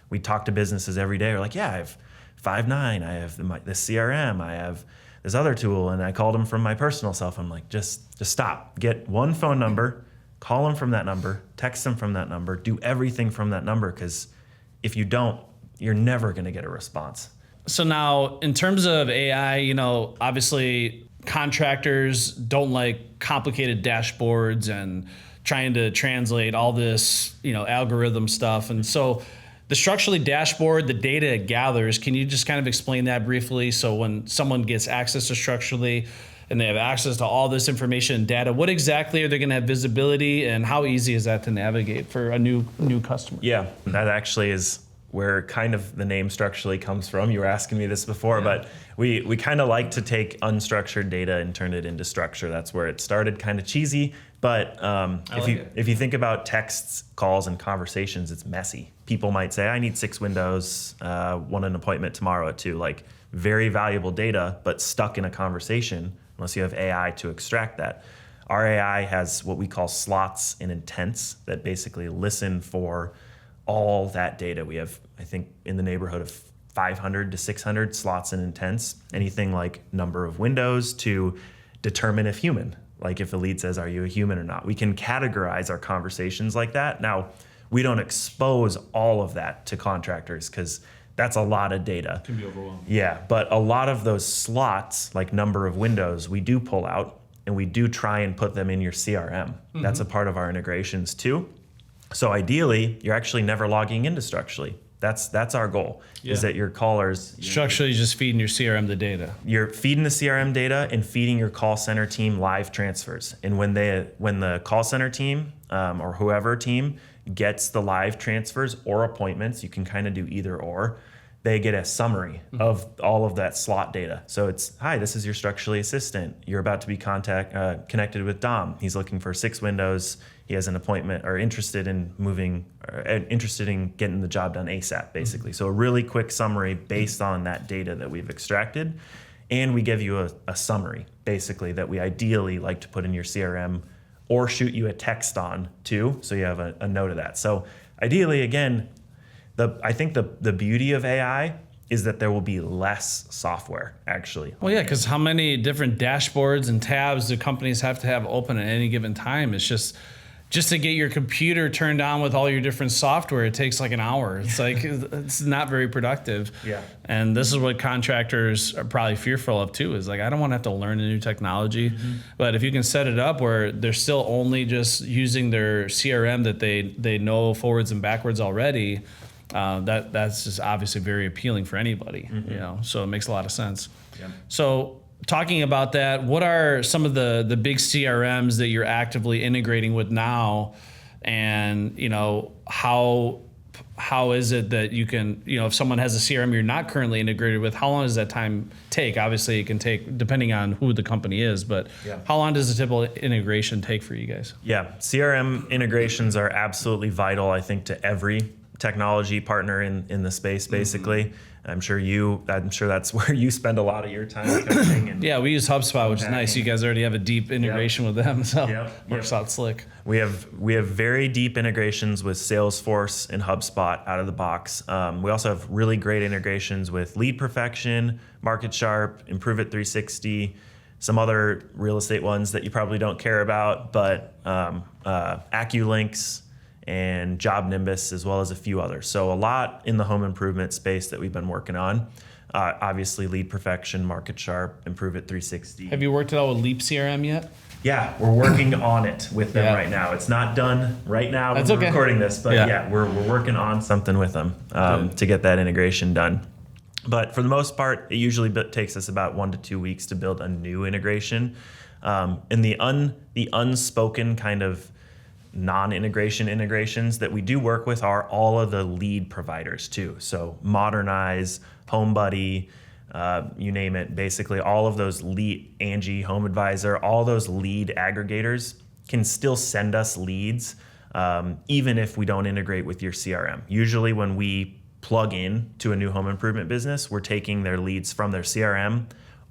We talk to businesses every day. We're like, yeah, I have Five9, I have the CRM, I have this other tool, and I called them from my personal cell phone. I'm like, just stop. Get one phone number, call them from that number, text them from that number, do everything from that number, because if you don't, you're never going to get a response. So now, in terms of AI, obviously contractors don't like complicated dashboards and trying to translate all this, algorithm stuff. And so the Structurely dashboard, the data it gathers, can you just kind of explain that briefly? So when someone gets access to Structurely and they have access to all this information and data, what exactly are they going to have visibility, and how easy is that to navigate for a new customer? Yeah, that actually is where kind of the name Structurely comes from. You were asking me this before, but we kind of like to take unstructured data and turn it into structure. That's where it started, kind of cheesy. But if you think about texts, calls, and conversations, it's messy. People might say, I need 6 windows, want an appointment tomorrow at 2. Like, very valuable data, but stuck in a conversation unless you have AI to extract that. Our AI has what we call slots and intents that basically listen for all that data. We have, I think, in the neighborhood of 500 to 600 slots and intents, anything like number of windows to determine if human. Like if a lead says, are you a human or not? We can categorize our conversations like that. Now, we don't expose all of that to contractors because that's a lot of data. It can be overwhelming. Yeah, but a lot of those slots, like number of windows, we do pull out. and we do try and put them in your CRM. That's a part of our integrations too. So ideally, you're actually never logging into Structurely. That's our goal, is that your callers... Structurally just feeding your CRM the data. You're feeding the CRM data and feeding your call center team live transfers. And when the call center team or whoever team gets the live transfers or appointments, you can kind of do either or, they get a summary of all of that slot data. So it's, hi, this is your Structurely assistant. You're about to be connected with Dom. He's looking for 6 windows. He has an appointment or interested in getting the job done ASAP, basically. So a really quick summary based on that data that we've extracted. And we give you a summary, basically, that we ideally like to put in your CRM or shoot you a text on too, so you have a note of that. So ideally, again, I think the beauty of AI is that there will be less software, actually. Well, yeah, because how many different dashboards and tabs do companies have to have open at any given time? It's just to get your computer turned on with all your different software, it takes like an hour. It's like, it's not very productive. Yeah. And this is what contractors are probably fearful of too, is like, I don't want to have to learn a new technology. But if you can set it up where they're still only just using their CRM that they know forwards and backwards already, that's just obviously very appealing for anybody, so it makes a lot of sense. Yeah. So talking about that, what are some of the big CRMs that you're actively integrating with now? And, how is it that you can, if someone has a CRM you're not currently integrated with, how long does that time take? Obviously it can take, depending on who the company is, but how long does a typical integration take for you guys? Yeah, CRM integrations are absolutely vital, I think, to every technology partner in the space, basically. I'm sure that's where you spend a lot of your time coaching. And yeah, we use HubSpot, which is nice. You guys already have a deep integration with them, so works out slick. We have very deep integrations with Salesforce and HubSpot out of the box. We also have really great integrations with Lead Perfection, Market Sharp, Improve It 360, some other real estate ones that you probably don't care about, but AccuLinks and Job Nimbus, as well as a few others. So a lot in the home improvement space that we've been working on. Obviously, Lead Perfection, Market Sharp, Improve It 360. Have you worked it out with Leap CRM yet? Yeah, we're working on it with them right now. It's not done right now when we're recording this, but we're working on something with them to get that integration done. But for the most part, it usually takes us about 1 to 2 weeks to build a new integration. And the unspoken kind of non-integration integrations that we do work with are all of the lead providers too. So Modernize, HomeBuddy, you name it, basically all of those lead, Angie, Home Advisor, all those lead aggregators can still send us leads even if we don't integrate with your CRM. Usually when we plug in to a new home improvement business, we're taking their leads from their CRM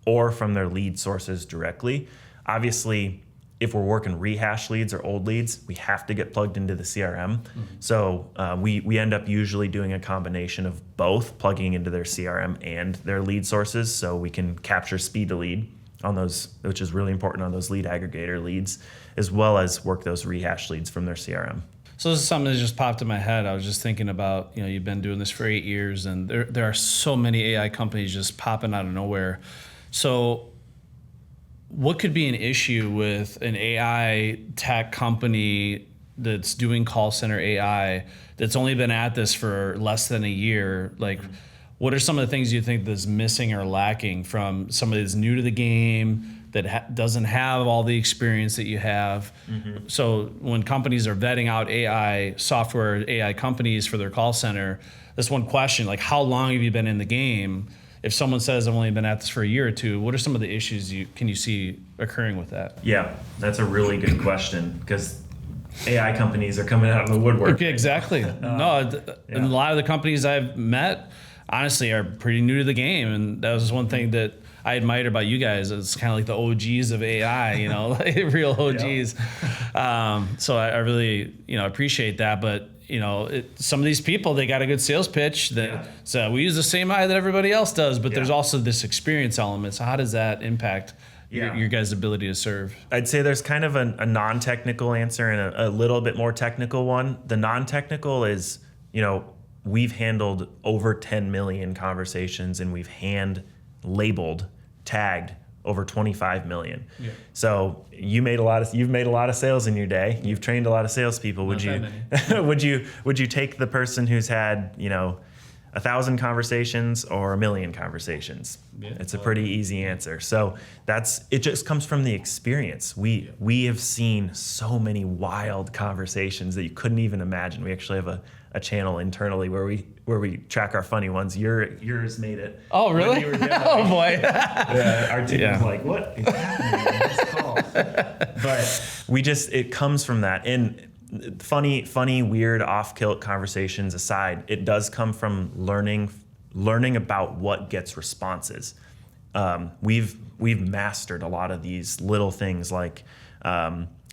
or from their lead sources directly. Obviously, if we're working rehash leads or old leads, we have to get plugged into the CRM. So we end up usually doing a combination of both, plugging into their CRM and their lead sources, so we can capture speed to lead on those, which is really important on those lead aggregator leads, as well as work those rehash leads from their CRM. So this is something that just popped in my head. I was just thinking about, you've been doing this for 8 years, and there are so many AI companies just popping out of nowhere. So what could be an issue with an AI tech company that's doing call center AI that's only been at this for less than a year? Like, what are some of the things you think that's missing or lacking from somebody that's new to the game, that doesn't have all the experience that you have? So when companies are vetting out AI software, AI companies for their call center, that's one question. Like, how long have you been in the game? If someone says I've only been at this for a year or two, what are some of the issues can you see occurring with that? Yeah, that's a really good question, because AI companies are coming out of the woodwork. Okay, exactly. And a lot of the companies I've met, honestly, are pretty new to the game, and that was one thing that I admired about you guys. It's kind of like the OGs of AI, like real OGs. So I really, appreciate that. But some of these people, they got a good sales pitch so we use the same eye that everybody else does, but there's also this experience element. So how does that impact your guys' ability to serve? I'd say there's kind of a non-technical answer and a little bit more technical one. The non-technical is, we've handled over 10 million conversations, and we've hand labeled, tagged over 25 million. Yeah. So you've made a lot of sales in your day. You've trained a lot of salespeople. Would you take the person who's had 1,000 conversations or 1,000,000 conversations? Yeah. It's a pretty easy answer. So it just comes from the experience. We have seen so many wild conversations that you couldn't even imagine. We actually have a channel internally where we track our funny ones. Yours made it. Oh, really? Oh boy. Our team was like, what is happening on this call? But it comes from that. And funny, weird, off-kilt conversations aside, it does come from learning about what gets responses. We've mastered a lot of these little things like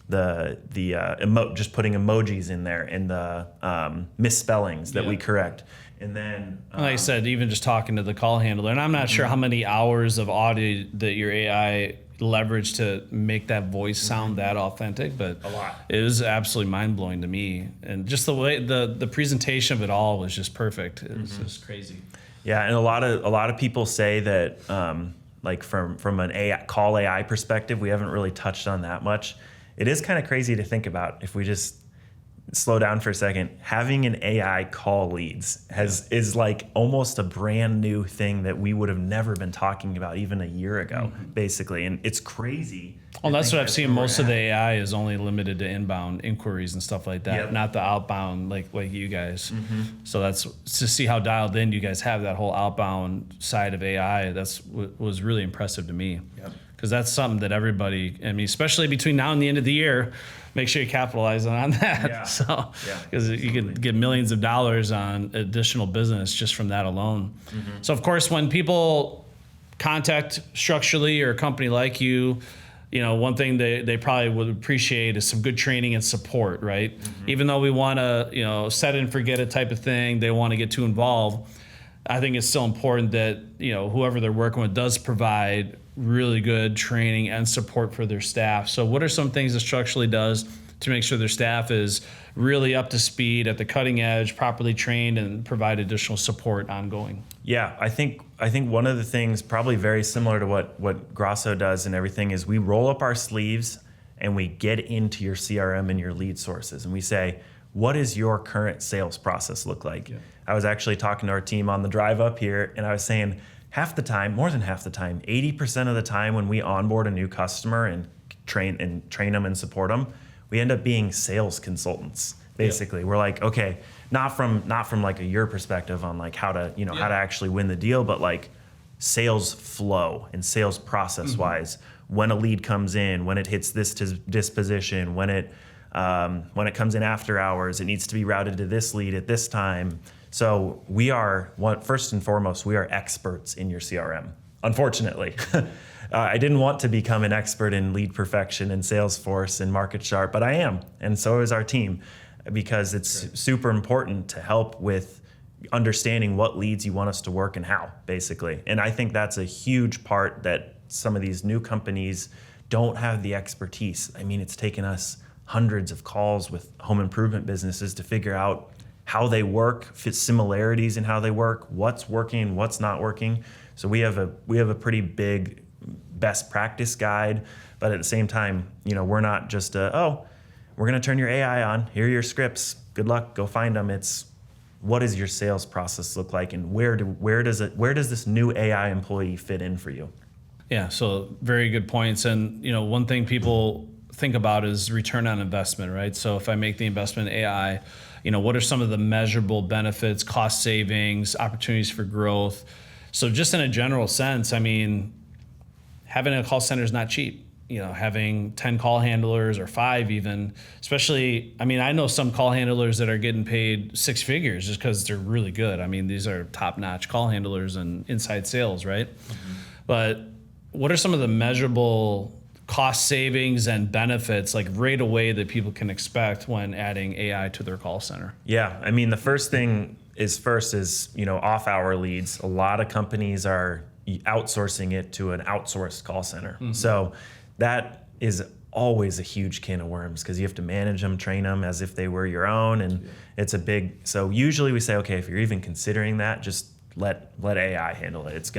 just putting emojis in there and the misspellings that we correct. And then, like I said, even just talking to the call handler, and I'm not sure how many hours of audio that your AI leveraged to make that voice sound that authentic, but a lot. It was absolutely mind blowing to me, and just the way the presentation of it all was just perfect. It was just crazy. Yeah, and a lot of people say that, like from an AI perspective, we haven't really touched on that much. It is kind of crazy to think about if we just slow down for a second. Having an AI call leads is like almost a brand new thing that we would have never been talking about even a year ago, basically. And it's crazy. Well, that's what I've seen. Most of the AI is only limited to inbound inquiries and stuff like that, not the outbound like you guys. So that's to see how dialed in you guys have that whole outbound side of AI. Was really impressive to me. Because that's something that everybody, especially between now and the end of the year, make sure you capitalize on that. Yeah. So, because you can get millions of dollars on additional business just from that alone. So, of course, when people contact Structurely or a company like you, one thing they probably would appreciate is some good training and support, right? Even though we want to, set it and forget it type of thing, they want to get too involved. I think it's still important that, whoever they're working with does provide really good training and support for their staff. So what are some things that Structurely does to make sure their staff is really up to speed, at the cutting edge, properly trained, and provide additional support ongoing? Yeah, I think one of the things probably very similar to what Grosso does and everything is we roll up our sleeves and we get into your CRM and your lead sources and we say, what does your current sales process look like? I was actually talking to our team on the drive up here and I was saying, more than half the time, 80% of the time when we onboard a new customer and train them and support them, we end up being sales consultants. Basically, we're like, okay, not from like a your perspective on like how to actually win the deal, but like sales flow and sales process wise, when a lead comes in, when it hits this disposition, when it comes in after hours, it needs to be routed to this lead at this time. So first and foremost, we are experts in your CRM. Unfortunately, I didn't want to become an expert in lead perfection and Salesforce and Market Sharp, but I am, and so is our team, because it's super important to help with understanding what leads you want us to work and how, basically. And I think that's a huge part that some of these new companies don't have the expertise. It's taken us hundreds of calls with home improvement businesses to figure out how they work, similarities in how they work, what's working, what's not working. So we have a pretty big best practice guide, but at the same time, we're not just we're going to turn your AI on. Here are your scripts. Good luck. Go find them. It's what does your sales process look like, and where does this new AI employee fit in for you? Yeah. So very good points. And one thing people think about is return on investment, right? So if I make the investment in AI, what are some of the measurable benefits, cost savings, opportunities for growth? So just in a general sense, having a call center is not cheap. Having 10 call handlers or 5 even, especially, I know some call handlers that are getting paid 6 figures just because they're really good. These are top-notch call handlers and inside sales, right? But what are some of the measurable cost savings and benefits like right away that people can expect when adding AI to their call center? Yeah, the first thing is off-hour leads. A lot of companies are outsourcing it to an outsourced call center. So that is always a huge can of worms because you have to manage them, train them as if they were your own, and it's a big. So usually we say, okay, if you're even considering that, just let AI handle it. It's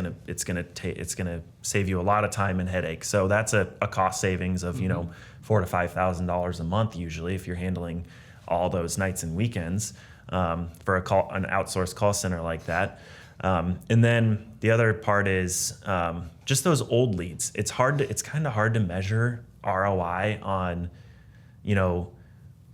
gonna save you a lot of time and headache. So that's a cost savings of $4,000 to $5,000 a month usually if you're handling all those nights and weekends for an outsourced call center like that. And then the other part is just those old leads. It's kind of hard to measure ROI on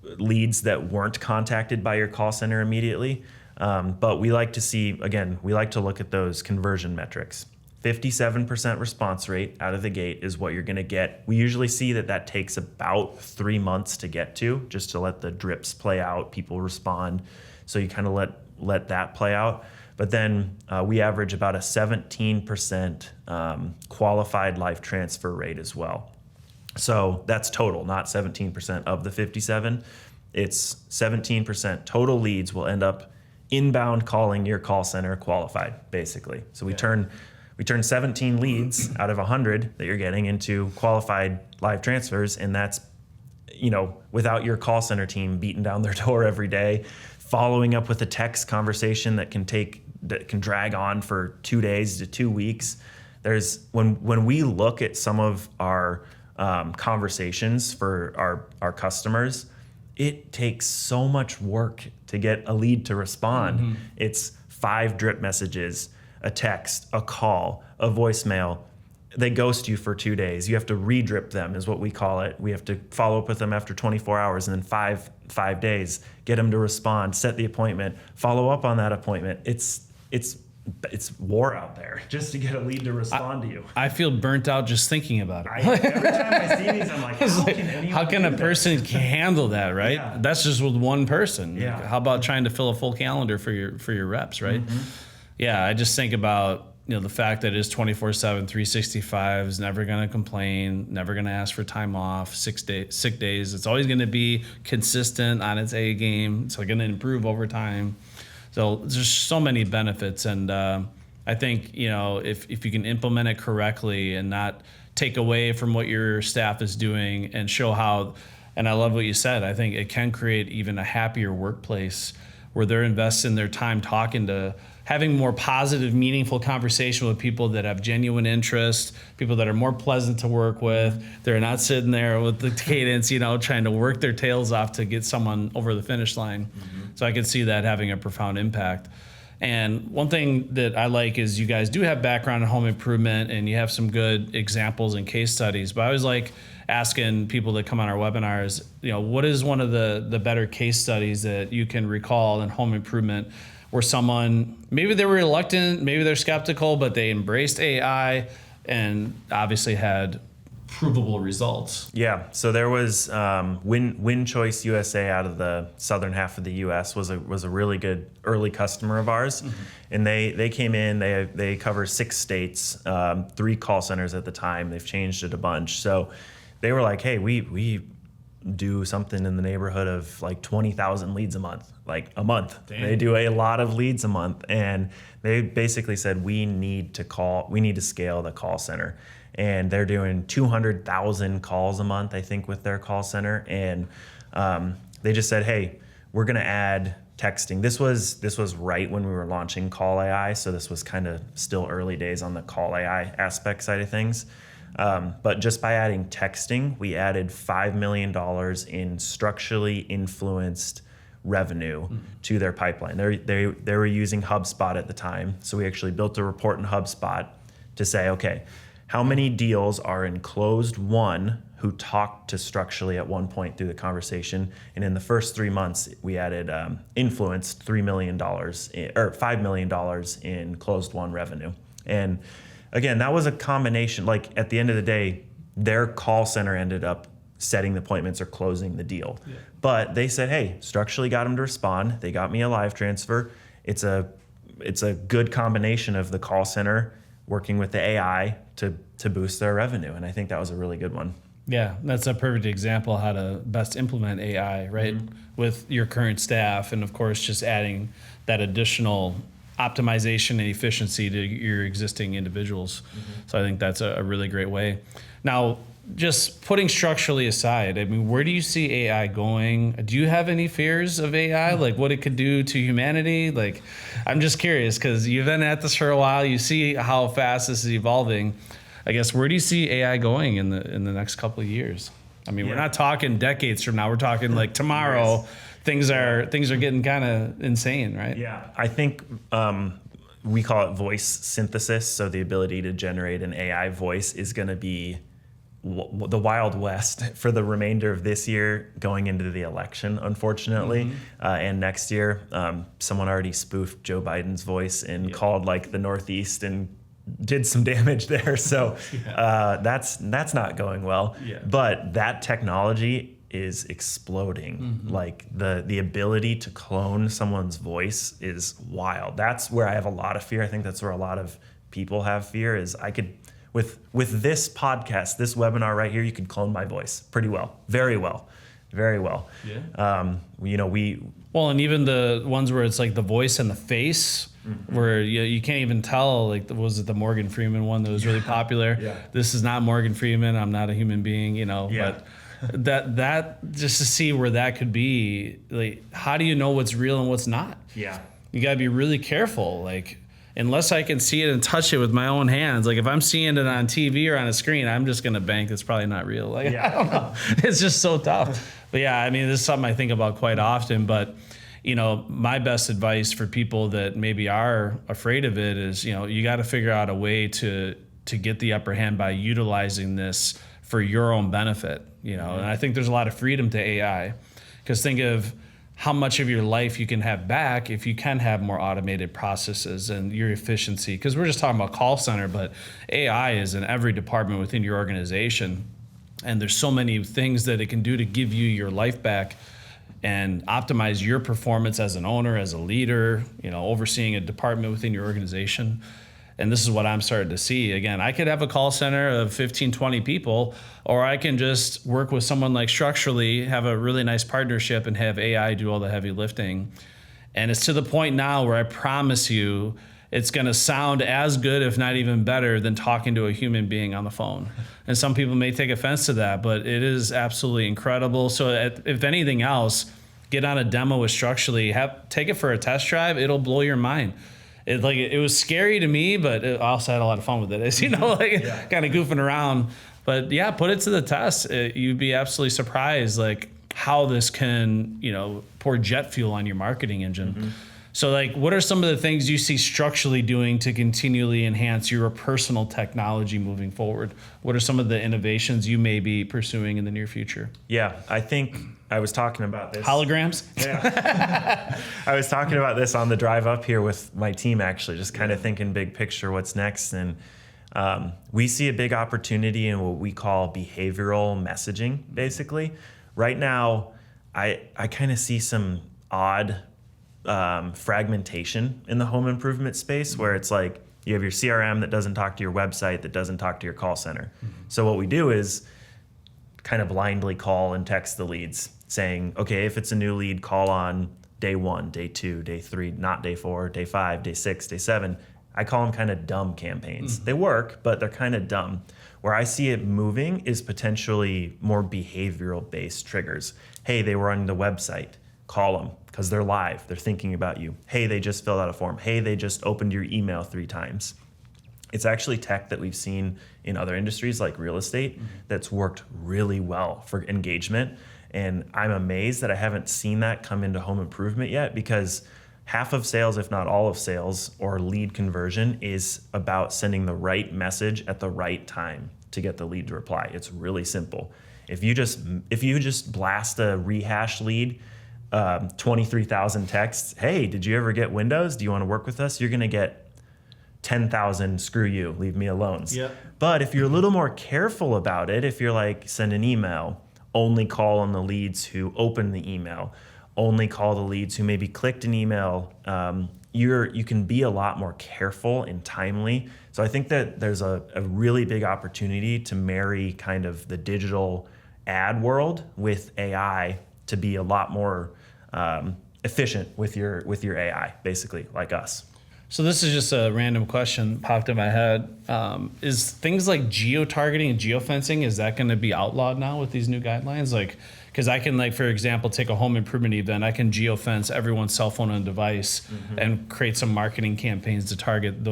leads that weren't contacted by your call center immediately. But we like to look at those conversion metrics. 57% response rate out of the gate is what you're going to get. We usually see that takes about 3 months to get to, just to let the drips play out, people respond. So you kind of let that play out. But then we average about a 17% qualified live transfer rate as well. So that's total, not 17% of the 57. It's 17% total leads will end up inbound calling your call center qualified, basically. So we turn 17 leads out of 100 that you're getting into qualified live transfers, and that's without your call center team beating down their door every day, following up with a text conversation that can drag on for 2 days to 2 weeks. When we look at some of our conversations for our customers, it takes so much work to get a lead to respond. Mm-hmm. It's 5 drip messages, a text, a call, a voicemail. They ghost you for 2 days. You have to re-drip them is what we call it. We have to follow up with them after 24 hours and then five days, get them to respond, set the appointment, follow up on that appointment. It's war out there just to get a lead to respond to you. I feel burnt out just thinking about it. Every time I see these, I'm like, how can a person handle that, right? Yeah. That's just with one person. Yeah. How about trying to fill a full calendar for your reps, right? Mm-hmm. Yeah, I just think about the fact that it's 24/7, 365, is never going to complain, never going to ask for time off, sick days. It's always going to be consistent on its A game. It's going to improve over time. So there's so many benefits, and I think if you can implement it correctly and not take away from what your staff is doing and show how, and I love what you said, I think it can create even a happier workplace where they're investing their time having more positive, meaningful conversation with people that have genuine interest, people that are more pleasant to work with. They're not sitting there with the cadence, trying to work their tails off to get someone over the finish line. Mm-hmm. So I could see that having a profound impact. And one thing that I like is you guys do have background in home improvement and you have some good examples and case studies, but I always like asking people that come on our webinars, what is one of the better case studies that you can recall in home improvement where someone, maybe they were reluctant, maybe they're skeptical, but they embraced AI and obviously had provable results. Yeah, so there was Wind Choice USA out of the southern half of the U.S. was a really good early customer of ours, mm-hmm. and they came in. They cover 6 states, 3 call centers at the time. They've changed it a bunch. So they were like, hey, we do something in the neighborhood of like 20,000 leads a month, Damn. They do a lot of leads a month, and they basically said we need to scale the call center, and they're doing 200,000 calls a month, I think, with their call center, and they just said, hey, we're going to add texting. This was right when we were launching Call AI, so this was kind of still early days on the Call AI aspect side of things. But just by adding texting, we added $5 million in structurally influenced revenue to their pipeline. They were using HubSpot at the time, so we actually built a report in HubSpot to say, okay, how many deals are in closed won who talked to Structurely at one point through the conversation? And in the first 3 months, we added influenced $5 million in closed won revenue. And again, that was a combination. Like at the end of the day, their call center ended up setting the appointments or closing the deal. Yeah. But they said, hey, Structurally got them to respond. They got me a live transfer. It's a good combination of the call center working with the AI to boost their revenue. And I think that was a really good one. Yeah, that's a perfect example of how to best implement AI, right? Mm-hmm. With your current staff, and of course, just adding that additional optimization and efficiency to your existing individuals. Mm-hmm. So I think that's a really great way. Now, just putting structurally aside, I mean, where do you see AI going? Do you have any fears of AI, like what it could do to humanity? Like, I'm just curious because you've been at this for a while. You see how fast this is evolving. I guess, where do you see AI going in the next couple of years? I mean, we're not talking decades from now. We're talking like tomorrow. Things are getting kind of insane, right? Yeah, I think we call it voice synthesis. So the ability to generate an AI voice is going to be the Wild West for the remainder of this year, going into the election, unfortunately, and next year. Someone already spoofed Joe Biden's voice and called like the Northeast and did some damage there. So that's not going well. Yeah. But that technology is exploding. Like the ability to clone someone's voice is wild. That's where I have a lot of fear. I think that's where a lot of people have fear is I could, with this podcast, this webinar right here, you could clone my voice pretty well, very well. Yeah. Well, and even the ones where it's like the voice and the face, where you can't even tell, like, was it the Morgan Freeman one that was really popular? Yeah. This is not Morgan Freeman. I'm not a human being, but that just to see where that could be, like, how do you know what's real and what's not? Yeah. You got to be really careful. Like, unless I can see it and touch it with my own hands, like if I'm seeing it on TV or on a screen, I'm just going to bank it's probably not real. Like, I don't know. It's just so tough. But yeah, I mean, this is something I think about quite often, but my best advice for people that maybe are afraid of it is, you got to figure out a way to get the upper hand by utilizing this for your own benefit, and I think there's a lot of freedom to AI, because think of how much of your life you can have back if you can have more automated processes and your efficiency. Because we're just talking about call center, but AI is in every department within your organization. And there's so many things that it can do to give you your life back and optimize your performance as an owner, as a leader, overseeing a department within your organization. And this is what I'm starting to see. Again, I could have a call center of 15, 20 people, or I can just work with someone like Structurally, have a really nice partnership, and have AI do all the heavy lifting. And it's to the point now where I promise you, it's going to sound as good, if not even better, than talking to a human being on the phone. And some people may take offense to that, but it is absolutely incredible. So if anything else, get on a demo with Structurally, take it for a test drive. It'll blow your mind. It was scary to me, but I also had a lot of fun with it. As kind of goofing around. But yeah, put it to the test. You'd be absolutely surprised, like how this can, pour jet fuel on your marketing engine. So like, what are some of the things you see Structurally doing to continually enhance your personal technology moving forward? What are some of the innovations you may be pursuing in the near future? Yeah, I think I was talking about this. Holograms? Yeah. I was talking about this on the drive up here with my team, actually, just kind of thinking big picture, what's next. And we see a big opportunity in what we call behavioral messaging, basically. Right now, I kind of see some odd fragmentation in the home improvement space, where it's like you have your CRM that doesn't talk to your website, that doesn't talk to your call center. So what we do is kind of blindly call and text the leads saying, okay, if it's a new lead, call on day 1, day 2, day 3, not day 4, day 5, day 6, day 7. I call them kind of dumb campaigns. They work, but they're kind of dumb. Where I see it moving is potentially more behavioral based triggers. Hey, they were on the website. Call them because they're live. They're thinking about you. Hey, they just filled out a form. Hey, they just opened your email 3 times. It's actually tech that we've seen in other industries like real estate that's worked really well for engagement. And I'm amazed that I haven't seen that come into home improvement yet, because half of sales, if not all of sales or lead conversion, is about sending the right message at the right time to get the lead to reply. It's really simple. If you just blast a rehash lead, 23,000 texts, hey, did you ever get Windows? Do you want to work with us? You're going to get 10,000 screw you, leave me alone. Yep. But if you're a little more careful about it, if you're like, send an email, only call on the leads who opened the email, only call the leads who maybe clicked an email, you can be a lot more careful and timely. So I think that there's a really big opportunity to marry kind of the digital ad world with AI to be a lot more efficient with your AI, basically, like us. So this is just a random question popped in my head. Is things like geo-targeting and geofencing, is that going to be outlawed now with these new guidelines? Like, because I can, like, for example, take a home improvement event, I can geofence everyone's cell phone and device and create some marketing campaigns to target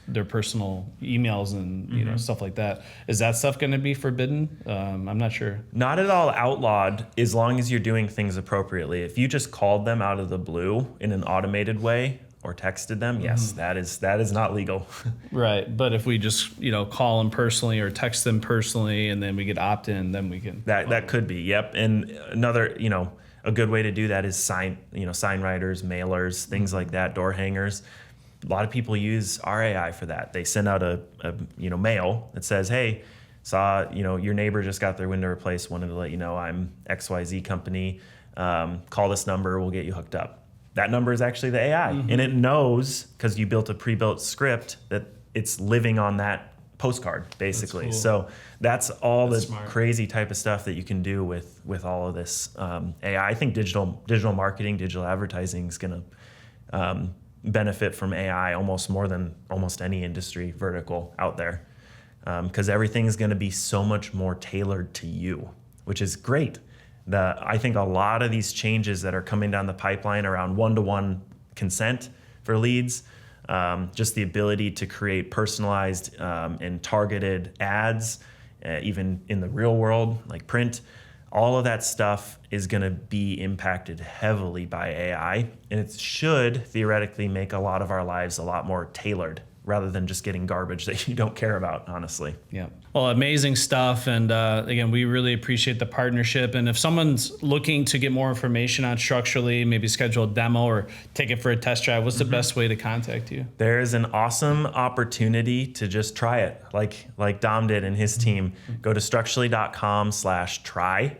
their personal emails and you know, stuff like that. Is that stuff going to be forbidden? I'm not sure. Not at all outlawed, as long as you're doing things appropriately. If you just called them out of the blue in an automated way, or texted them, yes, that is not legal. Right, but if we just, you know, call them personally or text them personally, and then we get opt-in, then we can. That could be, yep. And another, you know, a good way to do that is sign writers, mailers, things like that, door hangers. A lot of people use our AI for that. They send out a mail that says, hey, saw, your neighbor just got their window replaced, wanted to let you know I'm XYZ company. Call this number, we'll get you hooked up. That number is actually the AI, and it knows, because you built a pre-built script, that it's living on that postcard, basically. That's cool. So that's all the smart. crazy type of stuff that you can do with all of this AI. I think digital marketing, digital advertising is going to benefit from AI almost more than almost any industry vertical out there, because everything's going to be so much more tailored to you, which is great. I think a lot of these changes that are coming down the pipeline around one-to-one consent for leads, just the ability to create personalized and targeted ads, even in the real world, like print, all of that stuff is going to be impacted heavily by AI, and it should theoretically make a lot of our lives a lot more tailored, rather than just getting garbage that you don't care about, honestly. Yeah. Well, amazing stuff. And again, we really appreciate the partnership. And if someone's looking to get more information on Structurely, maybe schedule a demo or take it for a test drive, what's the best way to contact you? There's an awesome opportunity to just try it, like Dom did and his team. Go to structurely.com/try,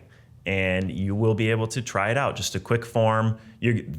and you will be able to try it out. Just a quick form.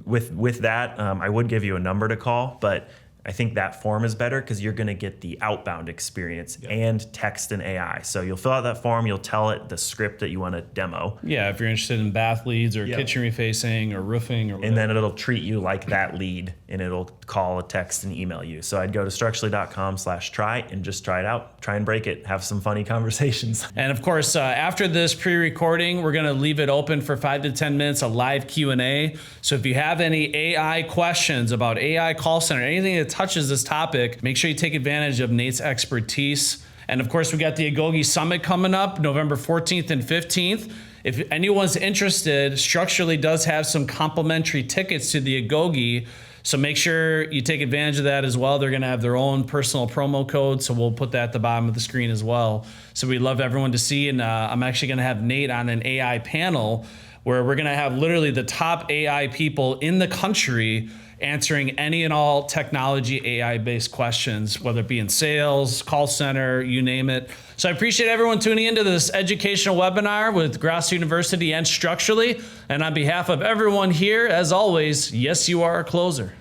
With that, I would give you a number to call, but I think that form is better because you're going to get the outbound experience and text and AI. So you'll fill out that form, you'll tell it the script that you want to demo. Yeah, if you're interested in bath leads or kitchen refacing or roofing or whatever. And then it'll treat you like that lead, and it'll call, a text, and email you. So I'd go to structurely.com/try and just try it out. Try and break it. Have some funny conversations. And of course, after this pre-recording, we're going to leave it open for 5 to 10 minutes, a live Q&A. So if you have any AI questions about AI call center, anything that touches this topic, make sure you take advantage of Nate's expertise. And of course, we got the Agoge Summit coming up November 14th and 15th. If anyone's interested, Structurely does have some complimentary tickets to the Agoge. So make sure you take advantage of that as well. They're going to have their own personal promo code, so we'll put that at the bottom of the screen as well. So we'd love everyone to see, and I'm actually going to have Nate on an AI panel where we're going to have literally the top AI people in the country answering any and all technology AI-based questions, whether it be in sales, call center, you name it. So I appreciate everyone tuning into this educational webinar with Grosso University and Structurely. And on behalf of everyone here, as always, yes, you are a closer.